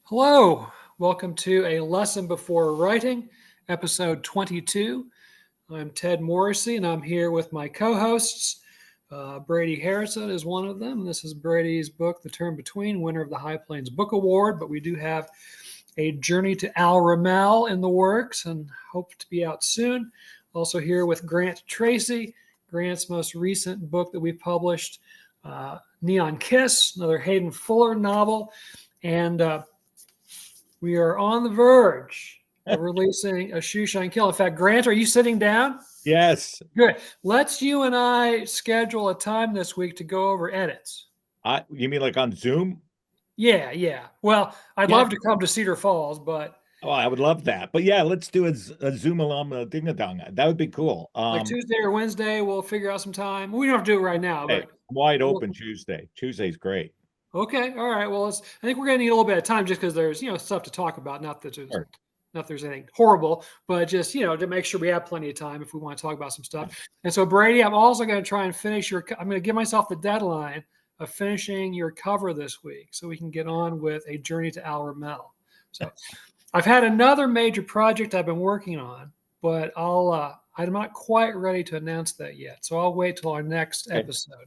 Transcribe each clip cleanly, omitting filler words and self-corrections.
Hello, welcome to A Lesson Before Writing, episode 22. I'm Ted Morrissey, and I'm here with my co-hosts. Brady Harrison is one of them. This is Brady's book, The Term Between, winner of the High Plains Book Award, but we do have A Journey to Al Ramel in the works and hope to be out soon. Also here with Grant Tracey, Grant's most recent book that we published, Neon Kiss, another Hayden Fuller novel, and we are on the verge of releasing a Shoe Shine Kill. In fact, Grant, are you sitting down? Yes. Good. Let's you and I schedule a time this week to go over edits. You mean like on Zoom? Yeah. Well, I'd love to come to Cedar Falls, but I would love that. But yeah, let's do a Zoom alum ding a dong. That would be cool. like Tuesday or Wednesday, we'll figure out some time. We don't have to do it right now, but wide open Tuesday. Tuesday's great. Okay. All right. Well, I think we're going to need a little bit of time just because there's, stuff to talk about. Not that there's anything horrible, but just, to make sure we have plenty of time if we want to talk about some stuff. And so, Brady, I'm also going to try and finish I'm going to give myself the deadline of finishing your cover this week so we can get on with A Journey to Al Ramel. So I've had another major project I've been working on, but I'm not quite ready to announce that yet. So I'll wait till our next episode.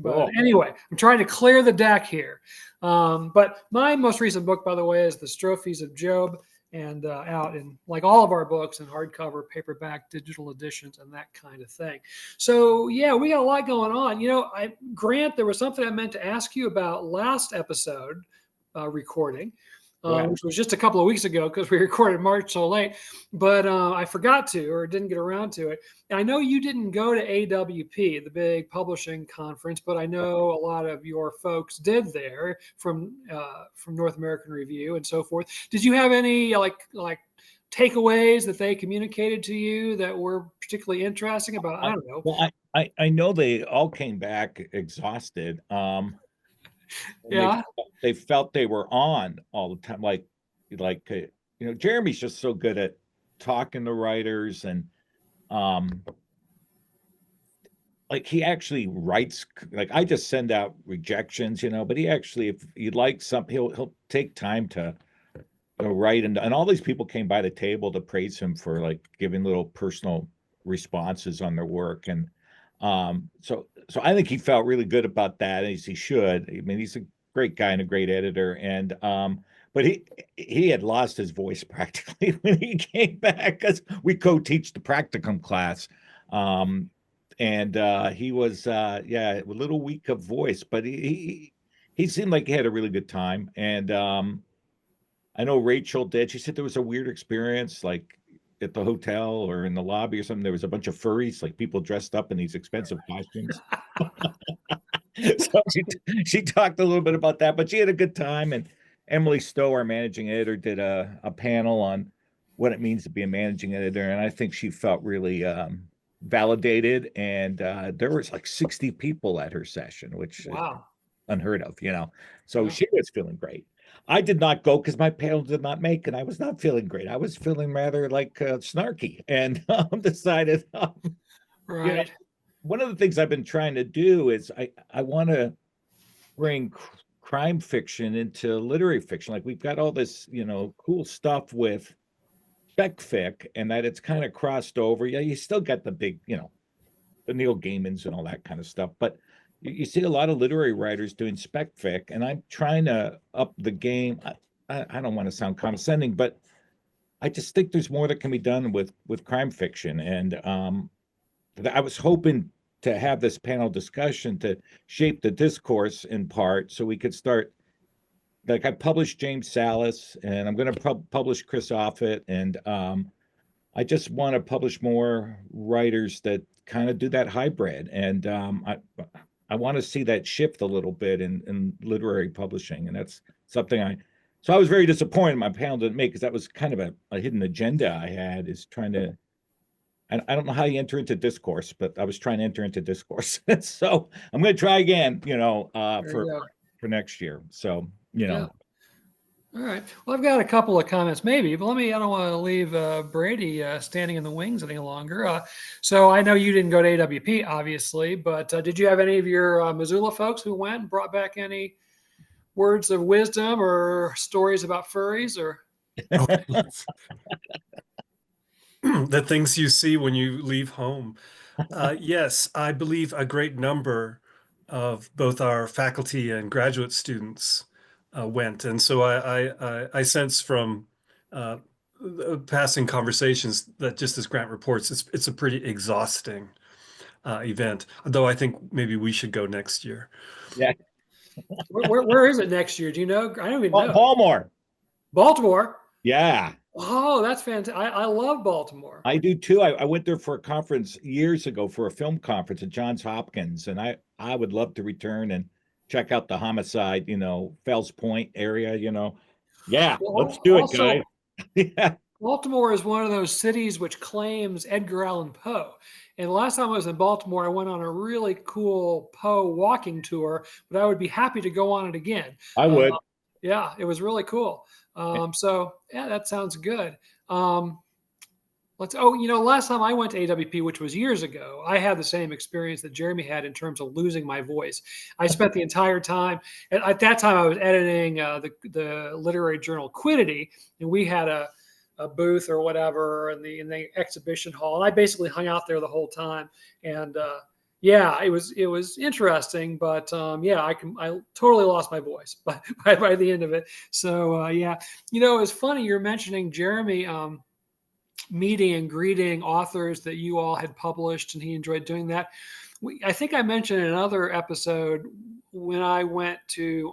But anyway, I'm trying to clear the deck here. But my most recent book, by the way, is The Strophes of Job, and out in, like all of our books, in hardcover, paperback, digital editions, and that kind of thing. So yeah, we got a lot going on. Grant, there was something I meant to ask you about last episode recording. Which was just a couple of weeks ago because we recorded March so late, but I forgot to or didn't get around to it. And I know you didn't go to AWP, the big publishing conference, but I know a lot of your folks did there from North American Review and so forth. Did you have any like takeaways that they communicated to you that were particularly interesting about? I don't know. Well, I know they all came back exhausted. Yeah. They felt they were on all the time. Jeremy's just so good at talking to writers, and he actually writes. Like, I just send out rejections, but he actually, if you like something, he'll take time to write. And all these people came by the table to praise him for giving little personal responses on their work. And so I think he felt really good about that, as he should. I mean, he's a great guy and a great editor. And but he had lost his voice practically when he came back, because we co-teach the practicum class. And he was a little weak of voice, but he seemed like he had a really good time. And I know Rachel did. She said there was a weird experience, at the hotel or in the lobby or something. There was a bunch of furries, people dressed up in these expensive costumes. So she talked a little bit about that, but she had a good time. And Emily Stowe, our managing editor, did a panel on what it means to be a managing editor. And I think she felt really validated. And there was 60 people at her session, which is unheard of, So she was feeling great. I did not go because my panel did not make, and I was not feeling great. I was feeling rather snarky, and decided, right. One of the things I've been trying to do is I want to bring crime fiction into literary fiction. We've got all this, cool stuff with spec fic, and that it's kind of crossed over. Yeah, you still got the big, the Neil Gaimans and all that kind of stuff, but you see a lot of literary writers doing spec fic, and I'm trying to up the game. I don't want to sound condescending, but I just think there's more that can be done with crime fiction. And I was hoping to have this panel discussion to shape the discourse in part, so we could start. I published James Salas, and I'm going to publish Chris Offutt, and I just want to publish more writers that kind of do that hybrid. And I want to see that shift a little bit in literary publishing. And that's something so I was very disappointed my panel didn't make, because that was kind of a hidden agenda I had, is trying to, and I don't know how you enter into discourse, but I was trying to enter into discourse. So I'm going to try again, for next year. So, Yeah. All right. Well, I've got a couple of comments maybe, but I don't want to leave Brady standing in the wings any longer. So I know you didn't go to AWP, obviously, but did you have any of your Missoula folks who went and brought back any words of wisdom or stories about furries or? Oh, the things you see when you leave home. Yes, I believe a great number of both our faculty and graduate students went. And so I sense from passing conversations that just as Grant reports, it's a pretty exhausting event, though I think maybe we should go next year. Yeah. Where is it next year? Do you know? I don't even know. Baltimore. Baltimore. Yeah. Oh, that's fantastic. I love Baltimore. I do too. I went there for a conference years ago for a film conference at Johns Hopkins, and I would love to return and check out the Homicide, Fells Point area, Yeah, let's do it, Also, guys. Yeah. Baltimore is one of those cities which claims Edgar Allan Poe. And last time I was in Baltimore, I went on a really cool Poe walking tour, but I would be happy to go on it again. I would. Yeah, it was really cool. So yeah, that sounds good. Last time I went to AWP, which was years ago, I had the same experience that Jeremy had in terms of losing my voice. I spent the entire time, at that time I was editing the literary journal Quiddity, and we had a booth or whatever in the exhibition hall, and I basically hung out there the whole time. And yeah, it was interesting, but I totally lost my voice by the end of it. So yeah, it's funny you're mentioning Jeremy. Meeting and greeting authors that you all had published, and he enjoyed doing that. I think I mentioned in another episode when I went to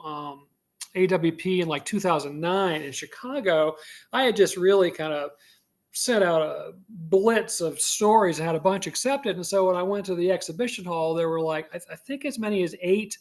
AWP in like 2009 in Chicago, I had just really kind of sent out a blitz of stories and had a bunch accepted. And so when I went to the exhibition hall, there were like, I think as many as 8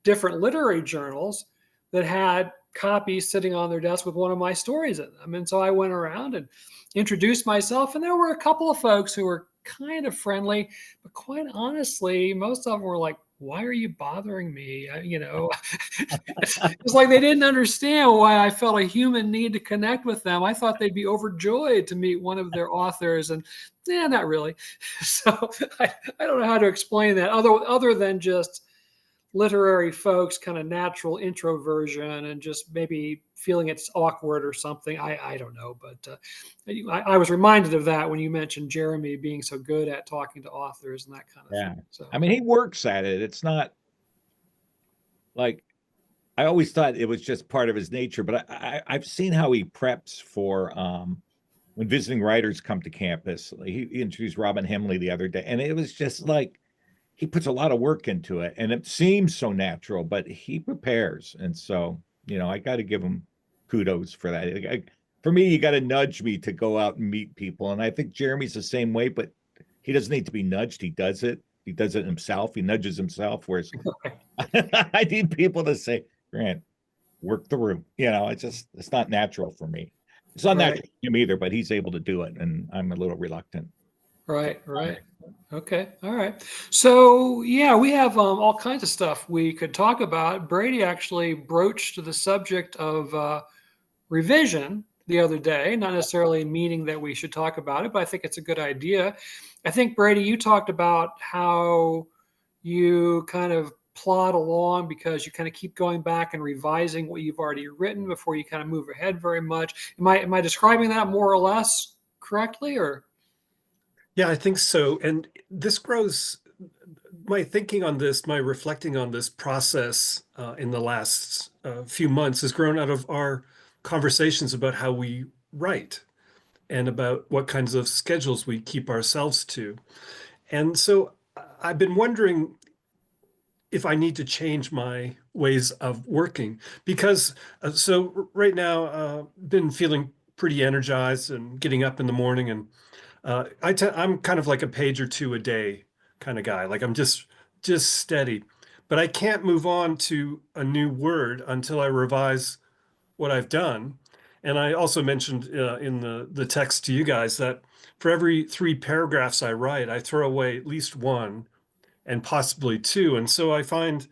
different literary journals that had copies sitting on their desk with one of my stories in them. And so I went around and introduced myself, and there were a couple of folks who were kind of friendly, but quite honestly, most of them were like, why are you bothering me? It's like they didn't understand why I felt a human need to connect with them. I thought they'd be overjoyed to meet one of their authors, and yeah, not really. So I don't know how to explain that other than just literary folks kind of natural introversion and just maybe feeling it's awkward or something. I don't know, but I was reminded of that when you mentioned Jeremy being so good at talking to authors and that kind of thing. So I mean, he works at it. It's not like I always thought it was just part of his nature, but I've seen how he preps for when visiting writers come to campus. He introduced Robin Hemley the other day, and it was just like he puts a lot of work into it, and it seems so natural, but he prepares. And so, I got to give him kudos for that. For me, you got to nudge me to go out and meet people. And I think Jeremy's the same way, but he doesn't need to be nudged. He does it. He does it himself. He nudges himself. Whereas I need people to say, Grant, work the room. It's not natural for me. It's not natural for him either, but he's able to do it. And I'm a little reluctant. Right. Okay. All right. So yeah, we have all kinds of stuff we could talk about. Brady actually broached the subject of revision the other day, not necessarily meaning that we should talk about it, but I think it's a good idea. I think, Brady, you talked about how you kind of plod along because you kind of keep going back and revising what you've already written before you kind of move ahead very much. Am I describing that more or less correctly, or? Yeah, I think so. And this grows, my thinking on this, my reflecting on this process in the last few months has grown out of our conversations about how we write and about what kinds of schedules we keep ourselves to. And so I've been wondering if I need to change my ways of working because so right now been feeling pretty energized and getting up in the morning, and I'm kind of like a page or two a day kind of guy. Like I'm just steady, but I can't move on to a new word until I revise what I've done. And I also mentioned in the text to you guys that for every 3 paragraphs I write, I throw away at least 1 and possibly 2. And so I find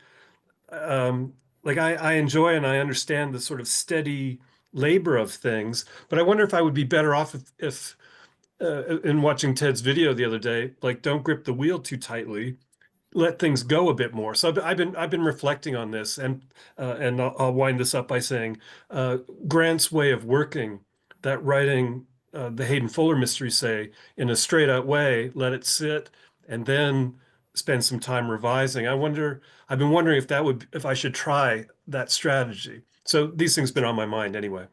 like I enjoy and I understand the sort of steady labor of things, but I wonder if I would be better off if in watching Ted's video the other day, like don't grip the wheel too tightly let things go a bit more. So I've been reflecting on this, and I'll wind this up by saying Grant's way of working, that writing the Hayden Fuller mystery, say, in a straight out way, let it sit, and then spend some time revising. I've been wondering if I should try that strategy. So these things been on my mind anyway.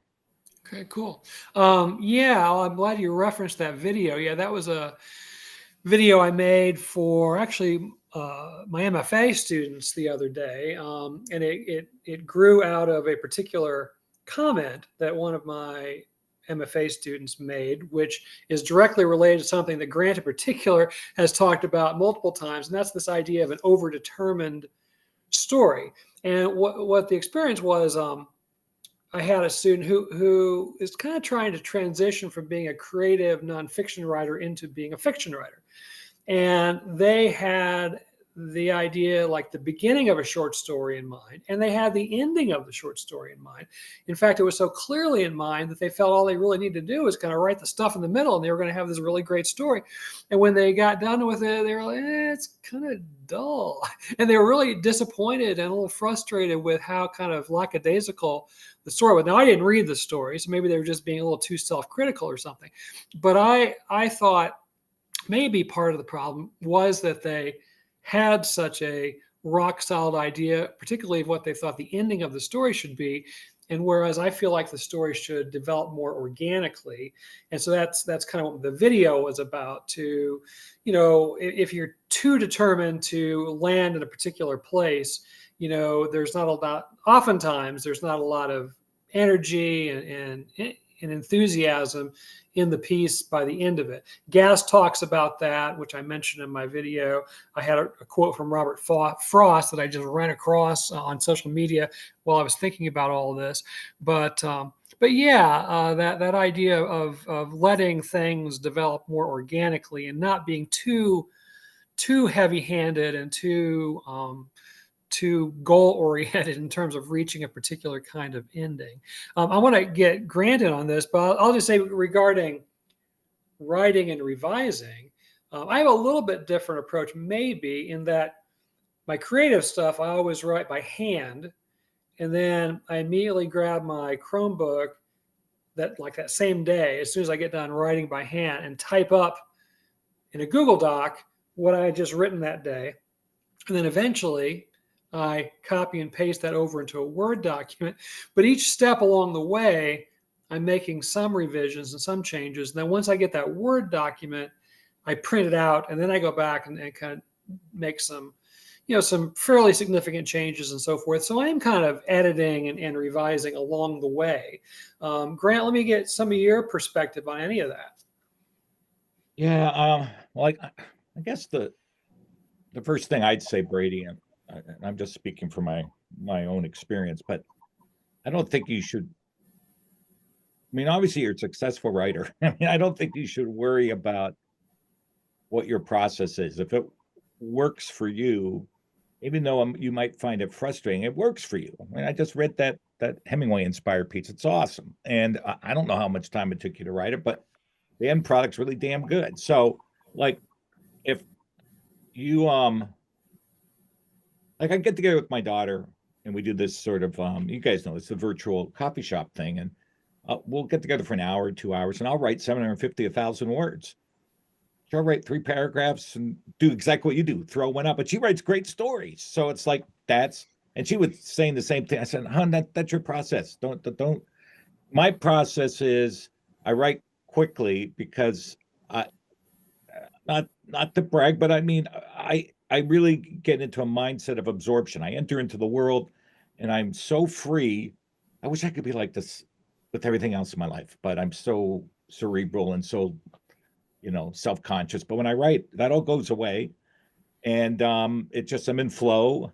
Okay, cool. Yeah, well, I'm glad you referenced that video. Yeah, that was a video I made for actually my MFA students the other day, and it grew out of a particular comment that one of my MFA students made, which is directly related to something that Grant in particular has talked about multiple times, and that's this idea of an overdetermined story. And what the experience was, I had a student who is kind of trying to transition from being a creative nonfiction writer into being a fiction writer. And they had the idea, like the beginning of a short story in mind, and they had the ending of the short story in mind. In fact, it was so clearly in mind that they felt all they really needed to do was kind of write the stuff in the middle, and they were going to have this really great story. And when they got done with it, they were like, it's kind of dull. And they were really disappointed and a little frustrated with how kind of lackadaisical the story was. Now, I didn't read the story, so maybe they were just being a little too self-critical or something. But I thought maybe part of the problem was that they had such a rock solid idea, particularly of what they thought the ending of the story should be. And whereas I feel like the story should develop more organically. And so that's kind of what the video was about. To, if you're too determined to land in a particular place, there's not a lot, oftentimes there's not a lot of energy and enthusiasm in the piece by the end of it. Gass talks about that, which I mentioned in my video. I had a quote from Robert Frost that I just ran across on social media while I was thinking about all of this. But yeah, that idea of letting things develop more organically and not being too heavy-handed and too goal oriented in terms of reaching a particular kind of ending. I want to get Grant in on this, but I'll just say regarding writing and revising, I have a little bit different approach, maybe, in that my creative stuff I always write by hand, and then I immediately grab my Chromebook that same day, as soon as I get done writing by hand, and type up in a Google Doc what I had just written that day, and then eventually I copy and paste that over into a Word document. But each step along the way, I'm making some revisions and some changes. And then once I get that Word document, I print it out, and then I go back and kind of make some fairly significant changes and so forth. So I am kind of editing and revising along the way. Grant, let me get some of your perspective on any of that. Yeah, well, I guess the first thing I'd say, Brady, and I'm just speaking from my own experience, but I don't think you should. I mean, obviously, you're a successful writer. I mean, I don't think you should worry about what your process is. If it works for you, even though you might find it frustrating, it works for you. I mean, I just read that Hemingway inspired piece. It's awesome, and I don't know how much time it took you to write it, but the end product's really damn good. So, like, if you like, I get together with my daughter and we do this sort of you guys know it's a virtual coffee shop thing, and we'll get together for an hour, 2 hours, and I'll write 750, 1,000 words. She'll write 3 paragraphs and do exactly what you do, throw one up, but she writes great stories. So it's like and she was saying the same thing. I said, "Hun, that's your process. Don't." My process is I write quickly because not to brag, but I mean, I really get into a mindset of absorption. I enter into the world and I'm so free. I wish I could be like this with everything else in my life, but I'm so cerebral and so, self-conscious. But when I write, that all goes away. And I'm in flow,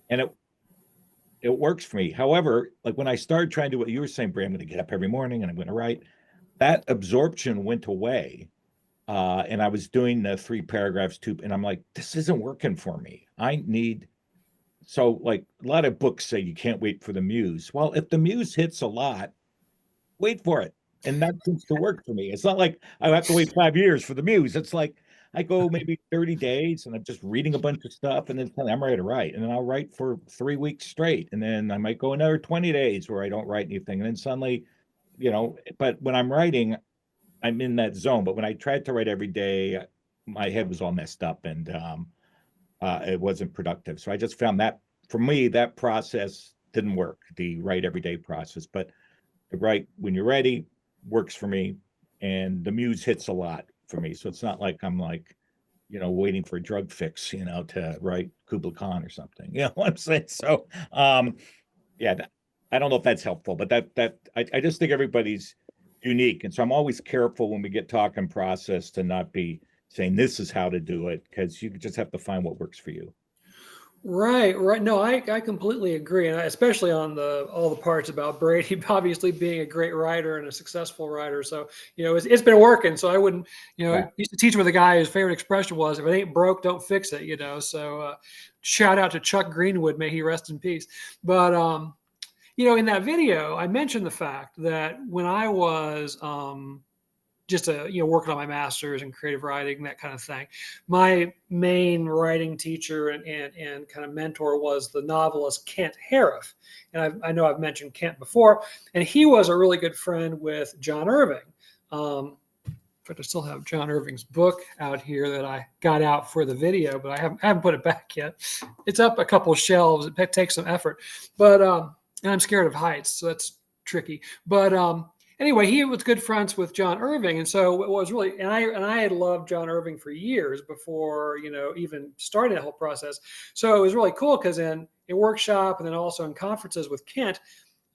and it works for me. However, like when I started trying to do what you were saying, Bram, I'm going to get up every morning and I'm going to write, that absorption went away. And I was doing the 3 paragraphs too, and I'm like, this isn't working for me. So like a lot of books say you can't wait for the muse. Well, if the muse hits a lot, wait for it. And that seems to work for me. It's not like I have to wait 5 years for the muse. It's like I go maybe 30 days and I'm just reading a bunch of stuff and then suddenly I'm ready to write. And then I'll write for 3 weeks straight. And then I might go another 20 days where I don't write anything. And then suddenly, but when I'm writing, I'm in that zone. But when I tried to write every day, my head was all messed up and it wasn't productive. So I just found that for me, that process didn't work, the write every day process. But the write when you're ready works for me. And the muse hits a lot for me. So it's not like I'm like, waiting for a drug fix, to write Kubla Khan or something. You know what I'm saying? So, yeah, I don't know if that's helpful, but I just think everybody's unique. And so I'm always careful when we get talking process to not be saying this is how to do it, because you just have to find what works for you. Right, right. No, I completely agree, and especially on all the parts about Brady obviously being a great writer and a successful writer. So it's been working. So I wouldn't, Yeah. used to teach with a guy whose favorite expression was, "If it ain't broke, don't fix it." So shout out to Chuck Greenwood, may he rest in peace. But in that video, I mentioned the fact that when I was just working on my master's in creative writing, that kind of thing. My main writing teacher and kind of mentor was the novelist Kent Harif. And I know I've mentioned Kent before, and he was a really good friend with John Irving. In fact, I still have John Irving's book out here that I got out for the video, but I haven't put it back yet. It's up a couple of shelves. It takes some effort, but and I'm scared of heights, so that's tricky. But anyway, he was good friends with John Irving, and so it was really, and I had loved John Irving for years before even starting the whole process. So it was really cool because in a workshop and then also in conferences with Kent,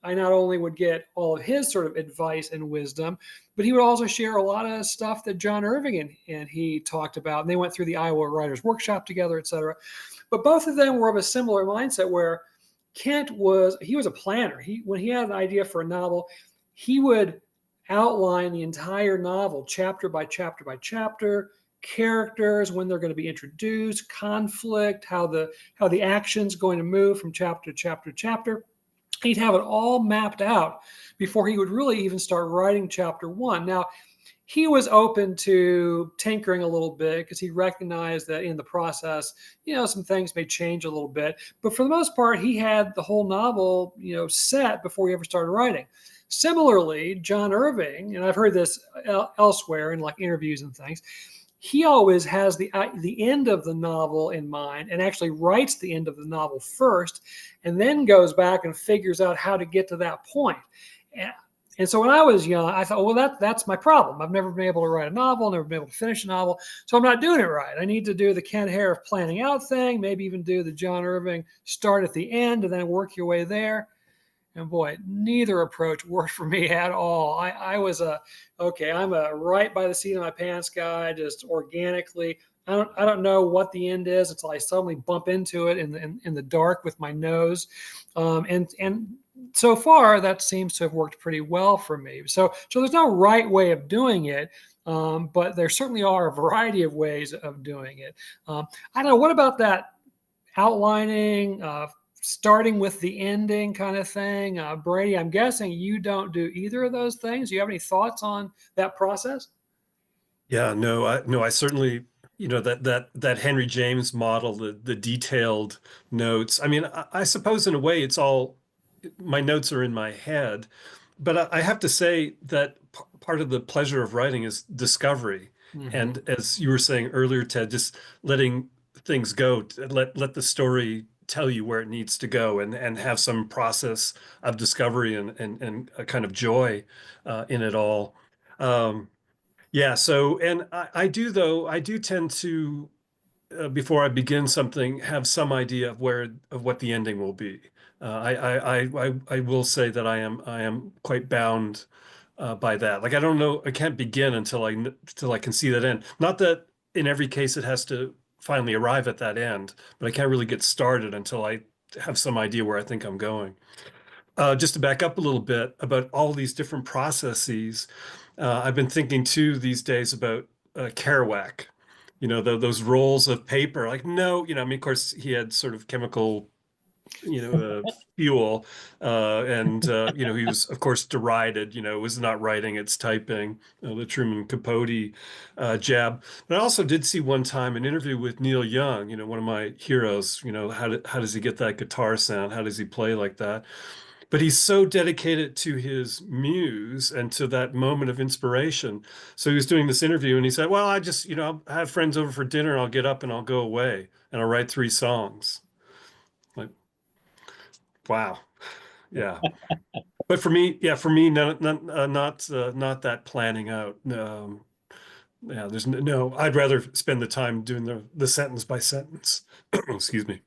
I not only would get all of his sort of advice and wisdom, but he would also share a lot of stuff that John Irving and he talked about. And they went through the Iowa Writers Workshop together, et cetera. But both of them were of a similar mindset where Kent was a planner. When he had an idea for a novel, he would outline the entire novel chapter by chapter by chapter, characters, when they're going to be introduced, conflict, how the action's going to move from chapter to chapter to chapter. He'd have it all mapped out before he would really even start writing chapter one. Now, he was open to tinkering a little bit because he recognized that in the process, some things may change a little bit. But for the most part, he had the whole novel, set before he ever started writing. Similarly, John Irving, and I've heard this elsewhere in like interviews and things, he always has the end of the novel in mind and actually writes the end of the novel first and then goes back and figures out how to get to that point. And so when I was young, I thought, well, that's my problem. I've never been able to write a novel, never been able to finish a novel. So I'm not doing it right. I need to do the Ken Harif planning out thing, maybe even do the John Irving start at the end and then work your way there. And boy, neither approach worked for me at all. I was I'm a right by the seat of my pants guy, just organically. I don't know what the end is until I suddenly bump into it in the dark with my nose. And so far that seems to have worked pretty well for me. So there's no right way of doing it. But there certainly are a variety of ways of doing it. I don't know. What about that outlining, starting with the ending kind of thing? Brady, I'm guessing you don't do either of those things. Do you have any thoughts on that process? Yeah, no, I certainly, that Henry James model, the detailed notes. I mean, I suppose in a way it's all my notes are in my head, but I have to say that part of the pleasure of writing is discovery. Mm-hmm. And as you were saying earlier, Ted, just letting things go, let the story tell you where it needs to go and have some process of discovery and a kind of joy in it all. Yeah, so and I do tend to before I begin something have some idea of what the ending will be. I will say that I am quite bound by that. Like I don't know, I can't begin until I can see that end. Not that in every case it has to finally arrive at that end, but I can't really get started until I have some idea where I think I'm going. Just to back up a little bit about all these different processes, I've been thinking too these days about Kerouac. Those rolls of paper. Like no, I mean, of course, he had sort of chemical fuel. And he was, of course, derided, it was not writing, it's typing, the Truman Capote jab. But I also did see one time an interview with Neil Young, one of my heroes. How does he get that guitar sound? How does he play like that? But he's so dedicated to his muse and to that moment of inspiration. So he was doing this interview and he said, well, I just, I'll have friends over for dinner. I'll get up and I'll go away and I'll write 3 songs. Like, wow. Yeah. But for me, not that planning out. Yeah, there's no, I'd rather spend the time doing the sentence by sentence. Excuse me.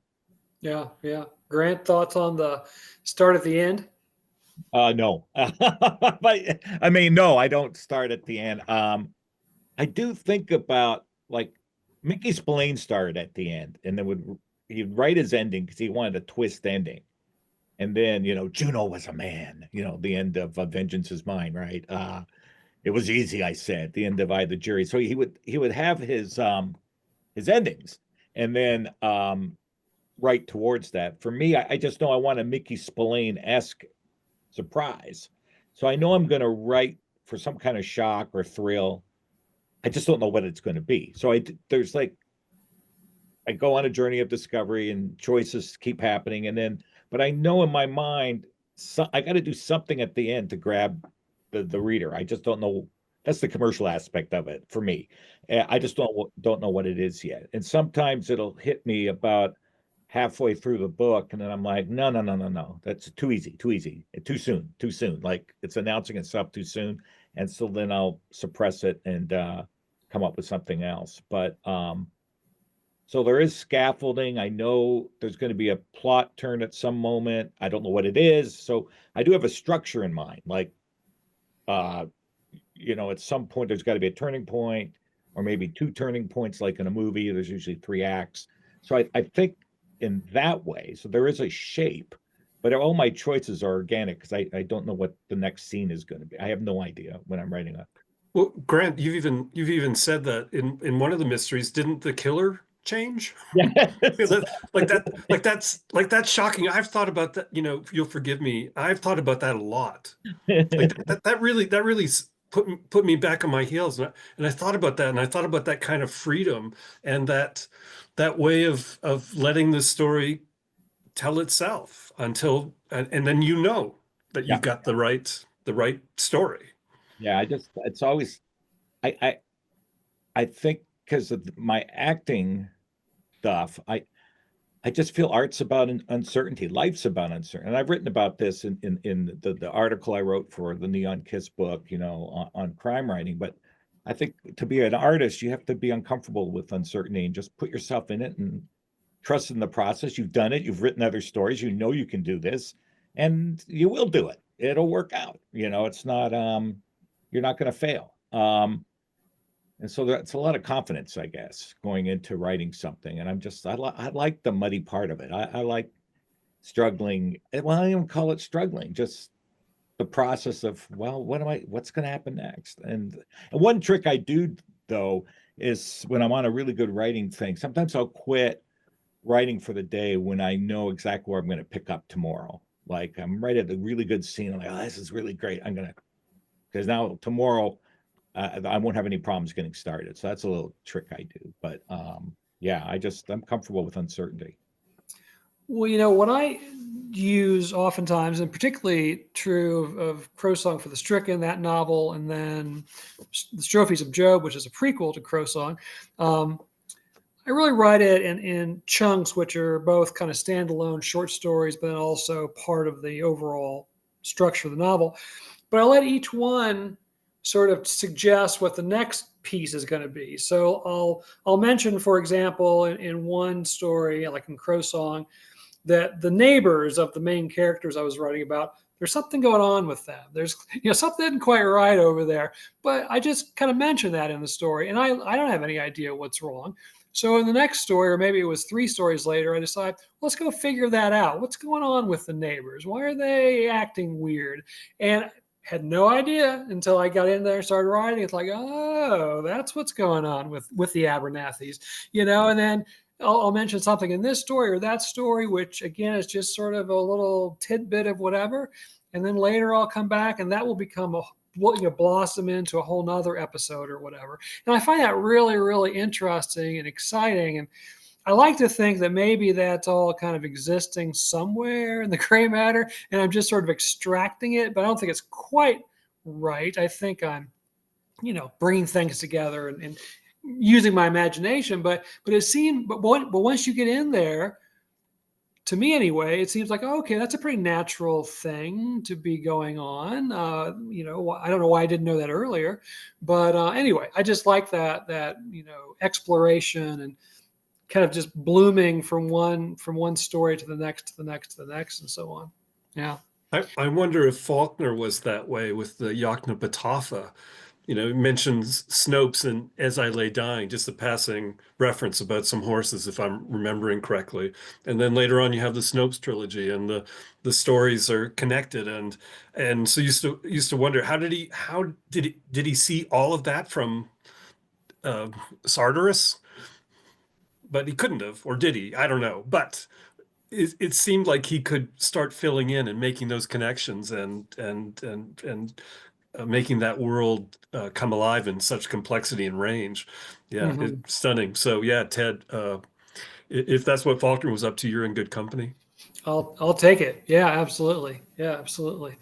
Yeah, yeah. Grant, thoughts on the start at the end? No. But I mean, no, I don't start at the end. I do think about, like, Mickey Spillane started at the end and then he'd write his ending because he wanted a twist ending. And then, Juno was a man, the end of Vengeance is Mine, right? It was easy, I said, the end of I the Jury. So he would have his endings and then right towards that. For me, I just know I want a Mickey Spillane-esque surprise. So I know I'm going to write for some kind of shock or thrill. I just don't know what it's going to be. So I go on a journey of discovery and choices keep happening. But I know in my mind, I got to do something at the end to grab the reader. I just don't know. That's the commercial aspect of it for me. I just don't know what it is yet. And sometimes it'll hit me about halfway through the book, and then I'm like, no, that's too easy, too soon. Like, it's announcing itself too soon, and so then I'll suppress it and come up with something else. But so there is scaffolding. I know there's going to be a plot turn at some moment. I don't know what it is. So I do have a structure in mind. Like, at some point there's got to be a turning point, or maybe 2 turning points, like in a movie. There's usually 3 acts. So I think in that way, so there is a shape, but all my choices are organic because I don't know what the next scene is going to be. I have no idea when I'm writing it. Well, Grant, you've even said that in one of the mysteries, didn't the killer change? Yeah. That's shocking. I've thought about that, you'll forgive me. I've thought about that a lot. Like that really put me back on my heels. And I thought about that, and I thought about that kind of freedom and that way of letting the story tell itself until and then that you've got the right story. Yeah, it's always, I think because of my acting stuff, I just feel art's about uncertainty. Life's about uncertainty. And I've written about this in the article I wrote for the Neon Kiss book, on crime writing. But I think to be an artist, you have to be uncomfortable with uncertainty and just put yourself in it and trust in the process. You've done it. You've written other stories. You can do this, and you will do it. It'll work out. It's not, you're not going to fail. And so that's a lot of confidence, I guess, going into writing something. And I like the muddy part of it. I like struggling. Well, I don't even call it struggling, just the process of, well, what's going to happen next? And one trick I do, though, is when I'm on a really good writing thing, sometimes I'll quit writing for the day when I know exactly where I'm going to pick up tomorrow. Like, I'm right at a really good scene. I'm like, oh, this is really great. Because now tomorrow, I won't have any problems getting started. So that's a little trick I do. But yeah, I'm comfortable with uncertainty. Well, what I use oftentimes, and particularly true of Crow Song for the Stricken, that novel, and then the Strophes of Job, which is a prequel to Crow Song. I really write it in chunks, which are both kind of standalone short stories, but then also part of the overall structure of the novel. But I let each one sort of suggest what the next piece is going to be. So I'll mention, for example, in one story, like in Crow Song, that the neighbors of the main characters I was writing about, there's something going on with them. There's something isn't quite right over there. But I just kind of mentioned that in the story, and I don't have any idea what's wrong. So in the next story, or maybe it was 3 stories later, I decided, let's go figure that out. What's going on with the neighbors? Why are they acting weird? And had no idea until I got in there and started writing. It's like, oh, that's what's going on with the Abernathy's, and then I'll mention something in this story or that story, which again is just sort of a little tidbit of whatever. And then later I'll come back and that will become blossom into a whole nother episode or whatever. And I find that really, really interesting and exciting. And I like to think that maybe that's all kind of existing somewhere in the gray matter and I'm just sort of extracting it, but I don't think it's quite right. I think I'm, bringing things together and using my imagination, but once you get in there, to me anyway, it seems like, okay, that's a pretty natural thing to be going on. I don't know why I didn't know that earlier, but anyway, I just like that exploration and kind of just blooming from one story to the next, to the next, to the next, and so on. Yeah. I wonder if Faulkner was that way with the Yoknapatawpha. It mentions Snopes and As I Lay Dying, just a passing reference about some horses, if I'm remembering correctly. And then later on, you have the Snopes trilogy, and the stories are connected. And so used to wonder how did he see all of that from Sartorus? But he couldn't have, or did he? I don't know. But it seemed like he could start filling in and making those connections and making that world come alive in such complexity and range. Yeah, it's stunning. So yeah, Ted, if that's what Faulkner was up to, you're in good company. I'll take it. Yeah, absolutely. Yeah, absolutely.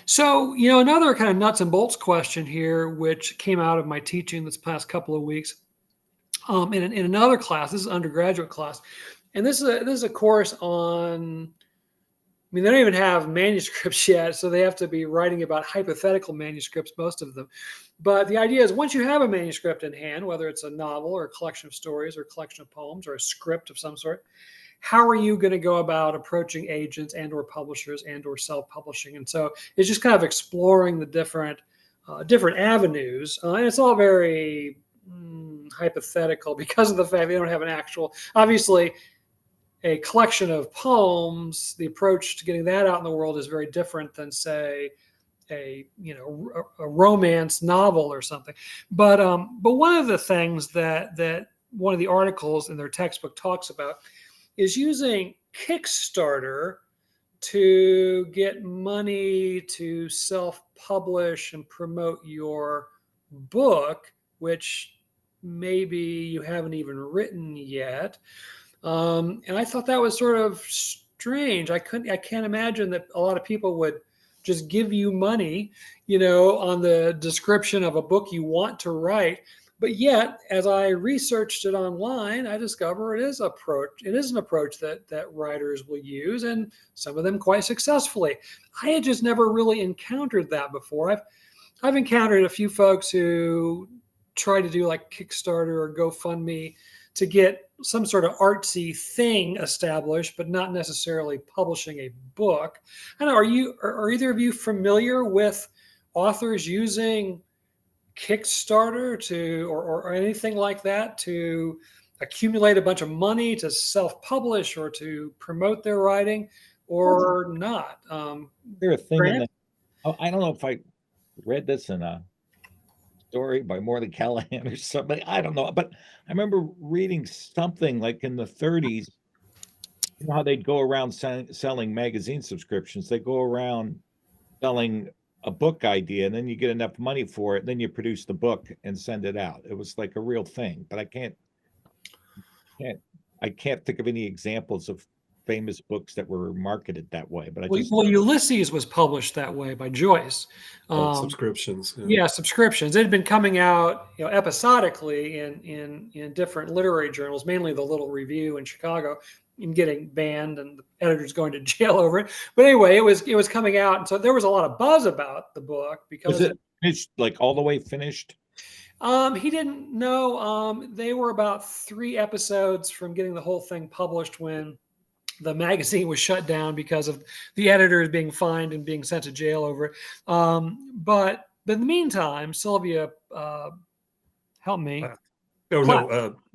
So, another kind of nuts and bolts question here, which came out of my teaching this past couple of weeks in another class. This is an undergraduate class. And this is a course on, they don't even have manuscripts yet, so they have to be writing about hypothetical manuscripts, most of them. But the idea is once you have a manuscript in hand, whether it's a novel or a collection of stories or a collection of poems or a script of some sort, how are you going to go about approaching agents and or publishers and or self-publishing? And so it's just kind of exploring the different avenues. And it's all very hypothetical because of the fact they don't have an actual, obviously, a collection of poems, the approach to getting that out in the world is very different than, say, a romance novel or something. But one of the things that one of the articles in their textbook talks about is using Kickstarter to get money to self-publish and promote your book, which maybe you haven't even written yet. And I thought that was sort of strange. I can't imagine that a lot of people would just give you money, on the description of a book you want to write. But yet, as I researched it online, I discover it is an approach that writers will use, and some of them quite successfully. I had just never really encountered that before. I've encountered a few folks who try to do like Kickstarter or GoFundMe to get some sort of artsy thing established, but not necessarily publishing a book. I don't know, are either of you familiar with authors using Kickstarter or anything like that to accumulate a bunch of money to self-publish or to promote their writing, or not? There a thing Grant? I don't know if I read this in a story by Morley Callahan or something. I don't know, but I remember reading something like in the 30s. You know how they'd go around selling magazine subscriptions? They go around selling a book idea, and then you get enough money for it, and then you produce the book and send it out. It was like a real thing, but I can't think of any examples of famous books that were marketed that way. But Ulysses was published that way by Joyce. Subscriptions. Yeah, subscriptions. It had been coming out, episodically in different literary journals, mainly the Little Review in Chicago, and getting banned and the editors going to jail over it. But anyway, it was coming out, and so there was a lot of buzz about the book because was it finished, like all the way finished? He didn't know. They were about 3 episodes from getting the whole thing published when the magazine was shut down because of the editors being fined and being sent to jail over it. But in the meantime, Sylvia, help me.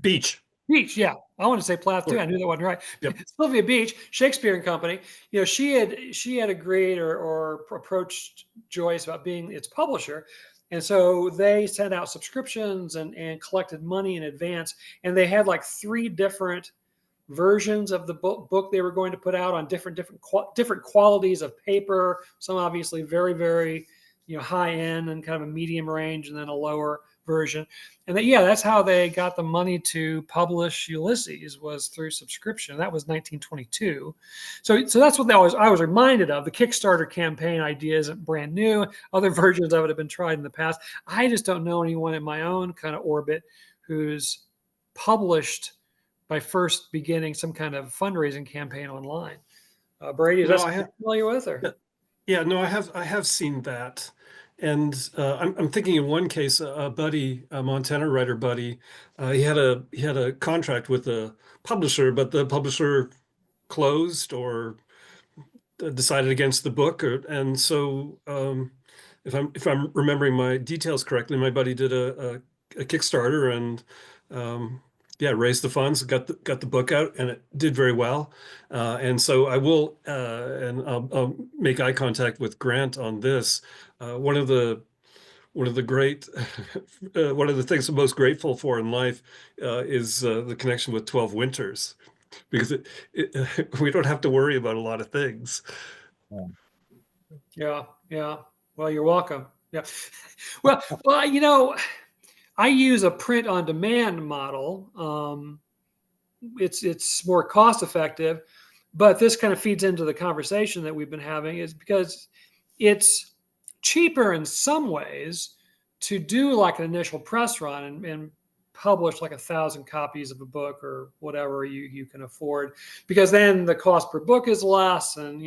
Beach. Beach, yeah. I want to say Plath too. I knew that wasn't right. Yep. Sylvia Beach, Shakespeare and Company. She had agreed or approached Joyce about being its publisher, And so they sent out subscriptions and collected money in advance. And they had like 3 different versions of the book they were going to put out on different qualities of paper. Some obviously very, very, high end and kind of a medium range, and then a lower version. And that's how they got the money to publish Ulysses, was through subscription. That was 1922. So that's what I was reminded of. The Kickstarter campaign idea isn't brand new. Other versions of it have been tried in the past. I just don't know anyone in my own kind of orbit who's published by first beginning some kind of fundraising campaign online. Brady, is that something you're familiar with? Or? Yeah, no, I have seen that. And I'm thinking in one case, a buddy, a Montana writer buddy, he had a contract with a publisher, but the publisher closed or decided against the book, and so if I'm remembering my details correctly, my buddy did a Kickstarter and raised the funds, got the book out, and it did very well. And so I will and I'll make eye contact with Grant on this. One of the great one of the things I'm most grateful for in life is the connection with 12 Winters, because we don't have to worry about a lot of things. Yeah. Well, you're welcome. Yeah. Well, I use a print on demand model. It's more cost effective, but this kind of feeds into the conversation that we've been having, is because it's cheaper in some ways to do like an initial press run and publish like 1,000 copies of a book or whatever you can afford, because then the cost per book is less, and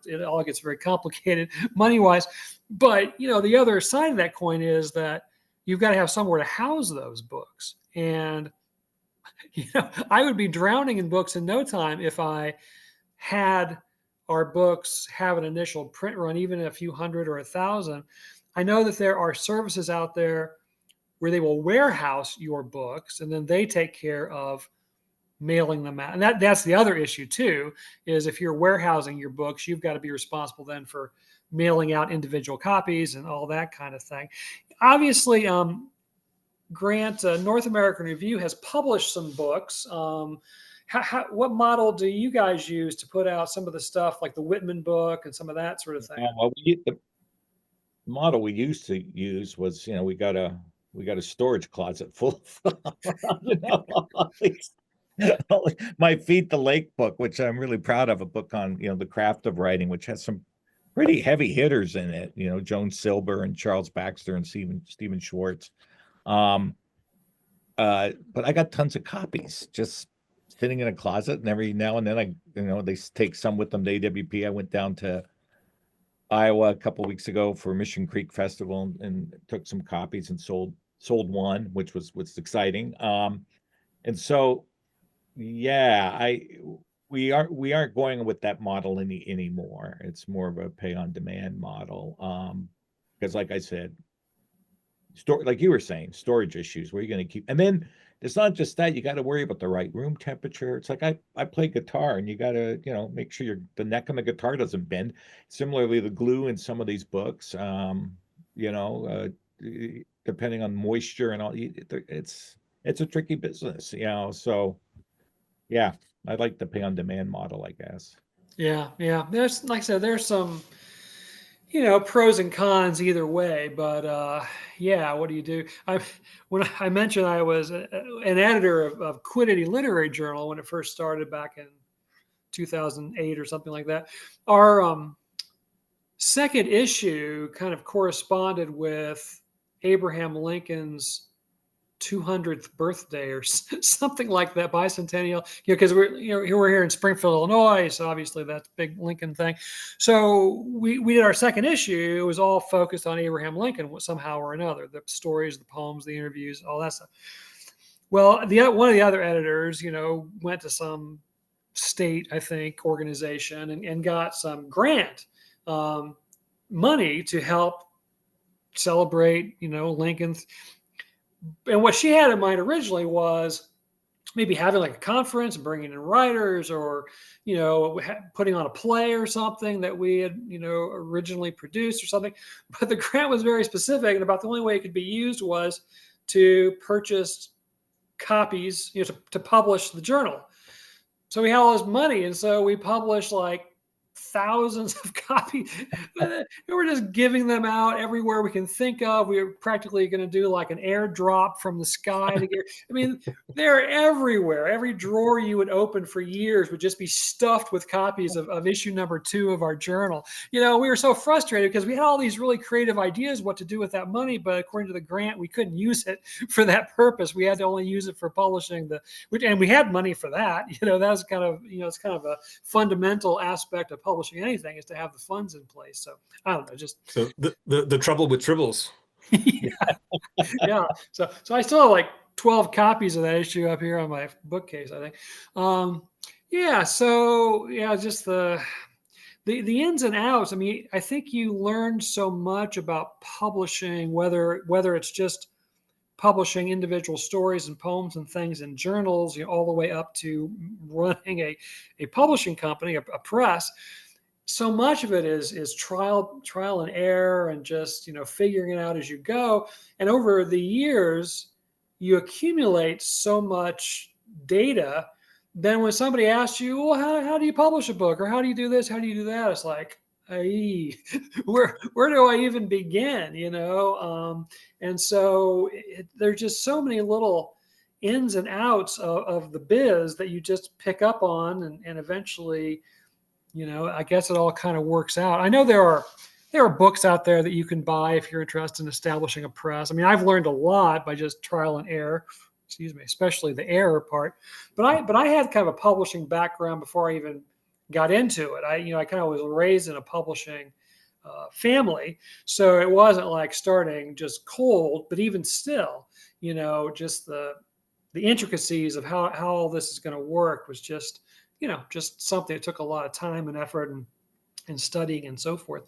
it all gets very complicated money wise. But the other side of that coin is that you've got to have somewhere to house those books. And I would be drowning in books in no time if I had our books have an initial print run, even a few hundred or 1,000. I know that there are services out there where they will warehouse your books, and then they take care of mailing them out. And that's the other issue too, is if you're warehousing your books, you've got to be responsible then for mailing out individual copies and all that kind of thing. Obviously, Grant, North American Review has published some books. What model do you guys use to put out some of the stuff, like the Whitman book and some of that sort of thing? Well, the model we used to use was, we got a storage closet full of My Feet the Lake book, which I'm really proud of, a book on, the craft of writing, which has some pretty heavy hitters in it, Joan Silber and Charles Baxter and Stephen Schwartz. But I got tons of copies just sitting in a closet, and every now and then they take some with them to AWP. I went down to Iowa a couple of weeks ago for Mission Creek Festival and took some copies and sold one, which was exciting. And so, yeah, we aren't going with that model anymore. It's more of a pay on demand model. Because like I said, like you were saying, storage issues, where you're going to keep, and then it's not just that, you got to worry about the right room temperature. It's like I play guitar, and you got to make sure the neck on the guitar doesn't bend. Similarly, the glue in some of these books, depending on moisture and all, it's a tricky business, so yeah, I like the pay on demand model, I guess. Yeah, there's, like I said, there's some pros and cons either way, but what do you do? When I mentioned I was an editor of Quiddity Literary Journal when it first started back in 2008 or something like that. Our second issue kind of corresponded with Abraham Lincoln's 200th birthday or something like that, bicentennial, because we're here in Springfield, Illinois, so obviously that's a big Lincoln thing. So we did our second issue. It was all focused on Abraham Lincoln somehow or another, the stories, the poems, the interviews, all that stuff. Well, one of the other editors, went to some state, I think, organization and got some grant money to help celebrate, Lincoln's. And what she had in mind originally was maybe having like a conference and bringing in writers, or putting on a play or something that we had originally produced or something. But the grant was very specific, and about the only way it could be used was to purchase copies, to publish the journal. So we had all this money, and so we published like thousands of copies. We're just giving them out everywhere we can think of. We were practically going to do like an airdrop from the sky to get. I mean, they're everywhere. Every drawer you would open for years would just be stuffed with copies of issue number 2 of our journal. We were so frustrated because we had all these really creative ideas what to do with that money, but according to the grant, we couldn't use it for that purpose. We had to only use it for publishing and we had money for that. That was kind of, it's kind of a fundamental aspect of publishing anything, is to have the funds in place. So I don't know, just so the trouble with tribbles. yeah. So I still have like 12 copies of that issue up here on my bookcase, I think. Yeah. So yeah, just the ins and outs. I mean, I think you learned so much about publishing, whether it's just publishing individual stories and poems and things in journals, all the way up to running a publishing company, a press. So much of it is trial and error, and just figuring it out as you go. And over the years, you accumulate so much data. Then when somebody asks you, well, how do you publish a book, or how do you do this, how do you do that, it's like, hey, where do I even begin? And so there's just so many little ins and outs of the biz that you just pick up on, and eventually, I guess it all kind of works out. I know there are books out there that you can buy if you're interested in establishing a press. I mean, I've learned a lot by just trial and error, especially the error part. But I had kind of a publishing background before I even got into it. I kind of was raised in a publishing family, so it wasn't like starting just cold. But even still, just the intricacies of how all this is going to work was just something that took a lot of time and effort and studying and so forth.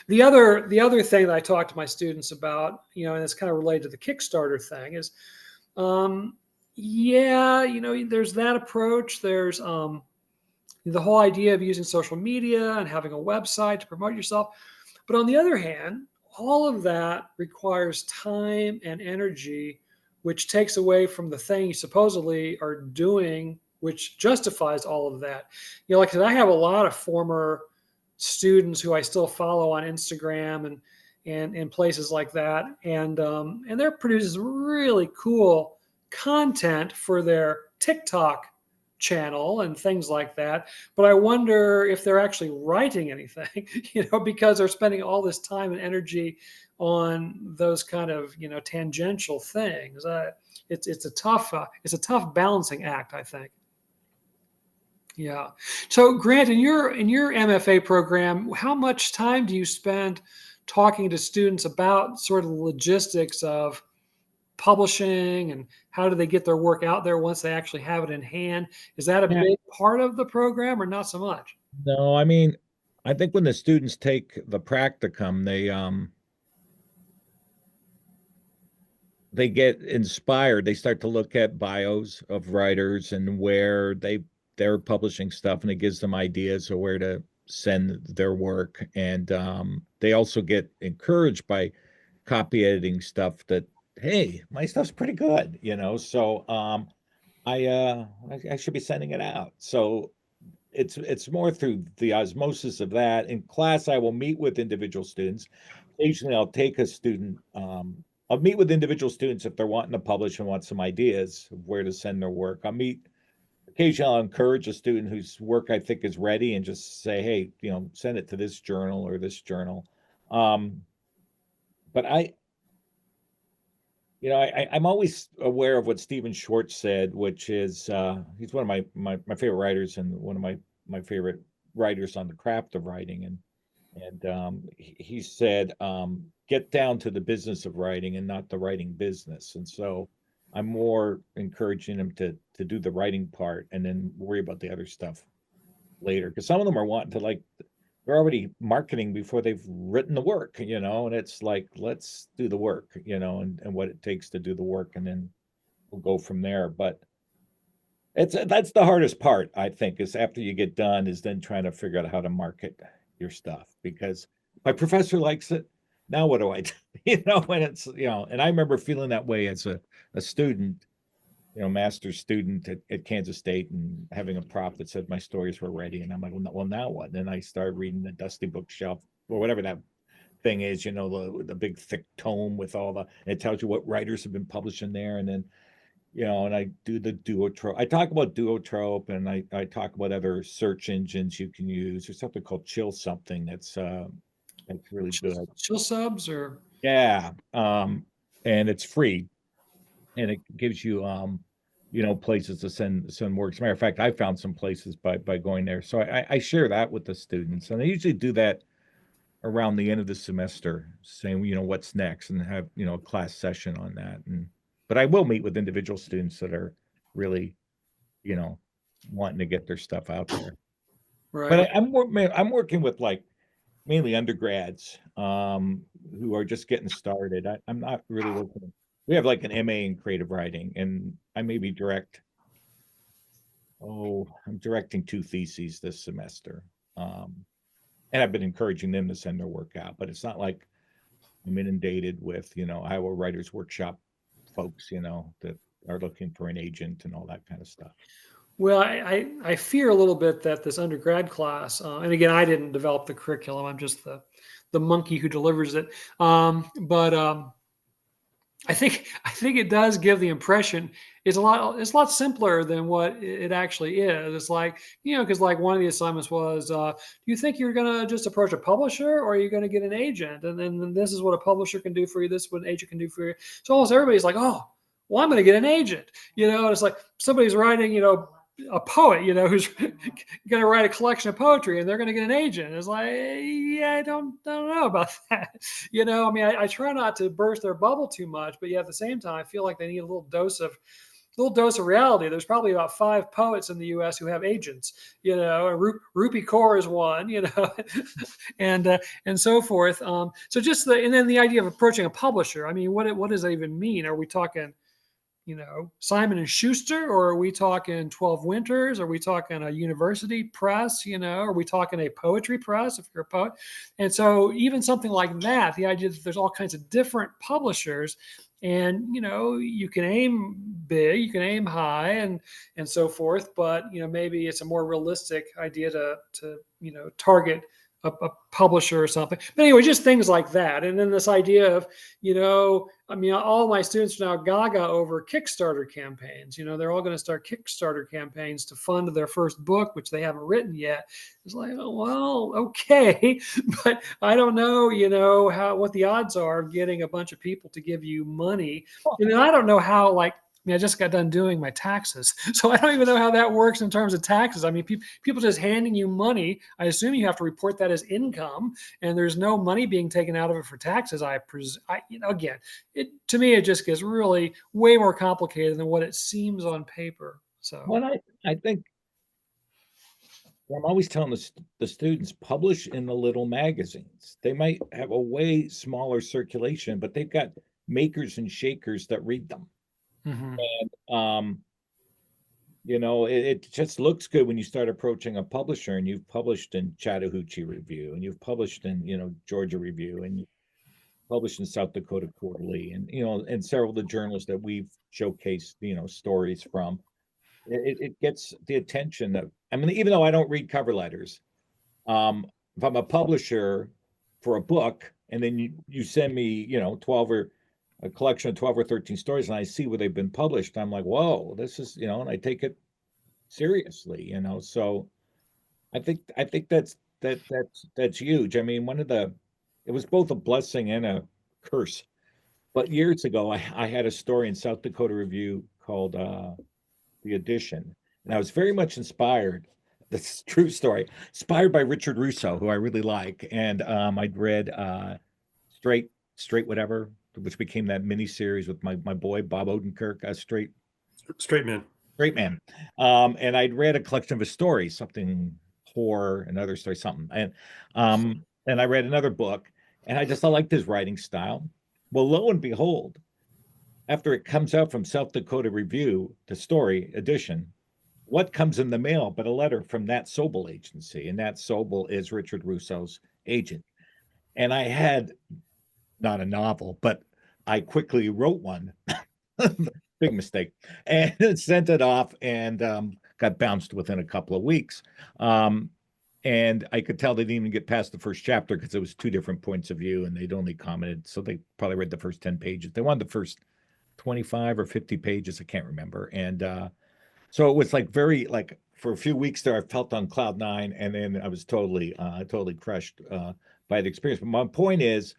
The other thing that I talk to my students about, and it's kind of related to the Kickstarter thing, is there's that approach. There's the whole idea of using social media and having a website to promote yourself. But on the other hand, all of that requires time and energy, which takes away from the thing you supposedly are doing, which justifies all of that. Like I said, I have a lot of former students who I still follow on Instagram and places like that, and they're producing really cool content for their TikTok channel and things like that. But I wonder if they're actually writing anything, because they're spending all this time and energy on those kind of tangential things. It's a tough balancing act, I think. Yeah. So Grant, in your MFA program, how much time do you spend talking to students about sort of the logistics of publishing, and how do they get their work out there once they actually have it in hand? Is that a big part of the program, or not so much? No, I mean, I think when the students take the practicum, they get inspired. They start to look at bios of writers and where they're publishing stuff, and it gives them ideas of where to send their work. And they also get encouraged by copy editing stuff that, hey, my stuff's pretty good, So I should be sending it out. So it's more through the osmosis of that. In class, I will meet with individual students. Occasionally, I'll take a student. I'll meet with individual students if they're wanting to publish and want some ideas of where to send their work. Occasionally, I'll encourage a student whose work I think is ready and just say, hey, send it to this journal or this journal. But I'm always aware of what Stephen Schwartz said, which is he's one of my favorite writers, and one of my favorite writers on the craft of writing. And he said, get down to the business of writing and not the writing business. And so I'm more encouraging him to do the writing part and then worry about the other stuff later. Because some of them are wanting to they're already marketing before they've written the work, and it's like, let's do the work, and what it takes to do the work, and then we'll go from there. But That's the hardest part, I think, is after you get done, is then trying to figure out how to market your stuff, because my professor likes it. Now what do I do? When it's, and I remember feeling that way as a student, master's student at Kansas State, and having a prop that said my stories were ready. And I'm like, well, now what? And then I started reading the dusty bookshelf or whatever that thing is, the big thick tome with all it tells you what writers have been published in there. And then, and I do the duotrope. I talk about duotrope, and I talk about other search engines you can use. There's something called Chill Something that's really good. Chill subs or Yeah. And it's free, and it gives you places to send work. As a matter of fact, I found some places by going there. So I share that with the students, and I usually do that around the end of the semester, saying, what's next, and have, a class session on that. But I will meet with individual students that are really, wanting to get their stuff out there. right. But I'm working with like mainly undergrads who are just getting started. I'm not really working. We have like an MA in creative writing, and I maybe I'm directing 2 theses this semester. And I've been encouraging them to send their work out, but it's not like I'm inundated with, Iowa Writers Workshop folks, that are looking for an agent and all that kind of stuff. Well, I fear a little bit that this undergrad class, and again, I didn't develop the curriculum. I'm just the monkey who delivers it. But I think it does give the impression it's a lot simpler than what it actually is. It's like, because like one of the assignments was, do you think you're gonna just approach a publisher, or are you gonna get an agent? And then this is what a publisher can do for you. This is what an agent can do for you. So almost everybody's like, oh, well, I'm gonna get an agent. And it's like somebody's writing, a poet, who's going to write a collection of poetry, and they're going to get an agent. It's like, yeah, I don't know about that. I mean, I try not to burst their bubble too much, but yeah, at the same time, I feel like they need a little dose of reality. There's probably about 5 poets in the U.S. who have agents. And Rupi Kaur is one. And so forth. So just and then the idea of approaching a publisher. I mean, what does that even mean? Are we talking Simon and Schuster, or are we talking 12 Winters? Are we talking a university press? Are we talking a poetry press if you're a poet? And so even something like that, the idea that there's all kinds of different publishers, and you can aim big, you can aim high, and so forth, but maybe it's a more realistic idea to target a publisher or something. But anyway, just things like that. And then this idea of, I mean, all my students are now gaga over Kickstarter campaigns. They're all going to start Kickstarter campaigns to fund their first book, which they haven't written yet. It's like, oh, well, okay. But I don't know, what the odds are of getting a bunch of people to give you money. And I don't know how, I just got done doing my taxes. So I don't even know how that works in terms of taxes. I mean, people just handing you money. I assume you have to report that as income, and there's no money being taken out of it for taxes. Again, to me, it just gets really way more complicated than what it seems on paper. So, Well, I think I'm always telling the students, publish in the little magazines. They might have a way smaller circulation, but they've got makers and shakers that read them. mm-hmm. And it just looks good when you start approaching a publisher, and you've published in Chattahoochee Review, and you've published in Georgia Review, and you published in South Dakota Quarterly, and and several of the journals that we've showcased stories from. It gets the attention of, I mean, even though I don't read cover letters, if I'm a publisher for a book, and then you send me 12 or a collection of 12 or 13 stories, and I see where they've been published, I'm like, whoa, this is, and I take it seriously, so I think that's huge. I mean, it was both a blessing and a curse. But years ago, I had a story in South Dakota Review called The Edition, and I was very much inspired. This is a true story. Inspired by Richard Russo, who I really like, and I'd read Straight Whatever, which became that mini series with my boy Bob Odenkirk, Straight Man. Straight Man. And I'd read a collection of his stories, something horror, another story, something, and I read another book, and I liked his writing style. Well, lo and behold, after it comes out from South Dakota Review, the story edition, what comes in the mail but a letter from Nat Sobel agency, and Nat Sobel is Richard Russo's agent. And I had not a novel, but I quickly wrote one. Big mistake, and sent it off, and got bounced within a couple of weeks. And I could tell they didn't even get past the first chapter because it was two different points of view, and they'd only commented. So they probably read the first 10 pages. They wanted the first 25 or 50 pages. I can't remember. And so it was like very, like, for a few weeks there, I felt on cloud nine, and then I was totally crushed by the experience. But my point is,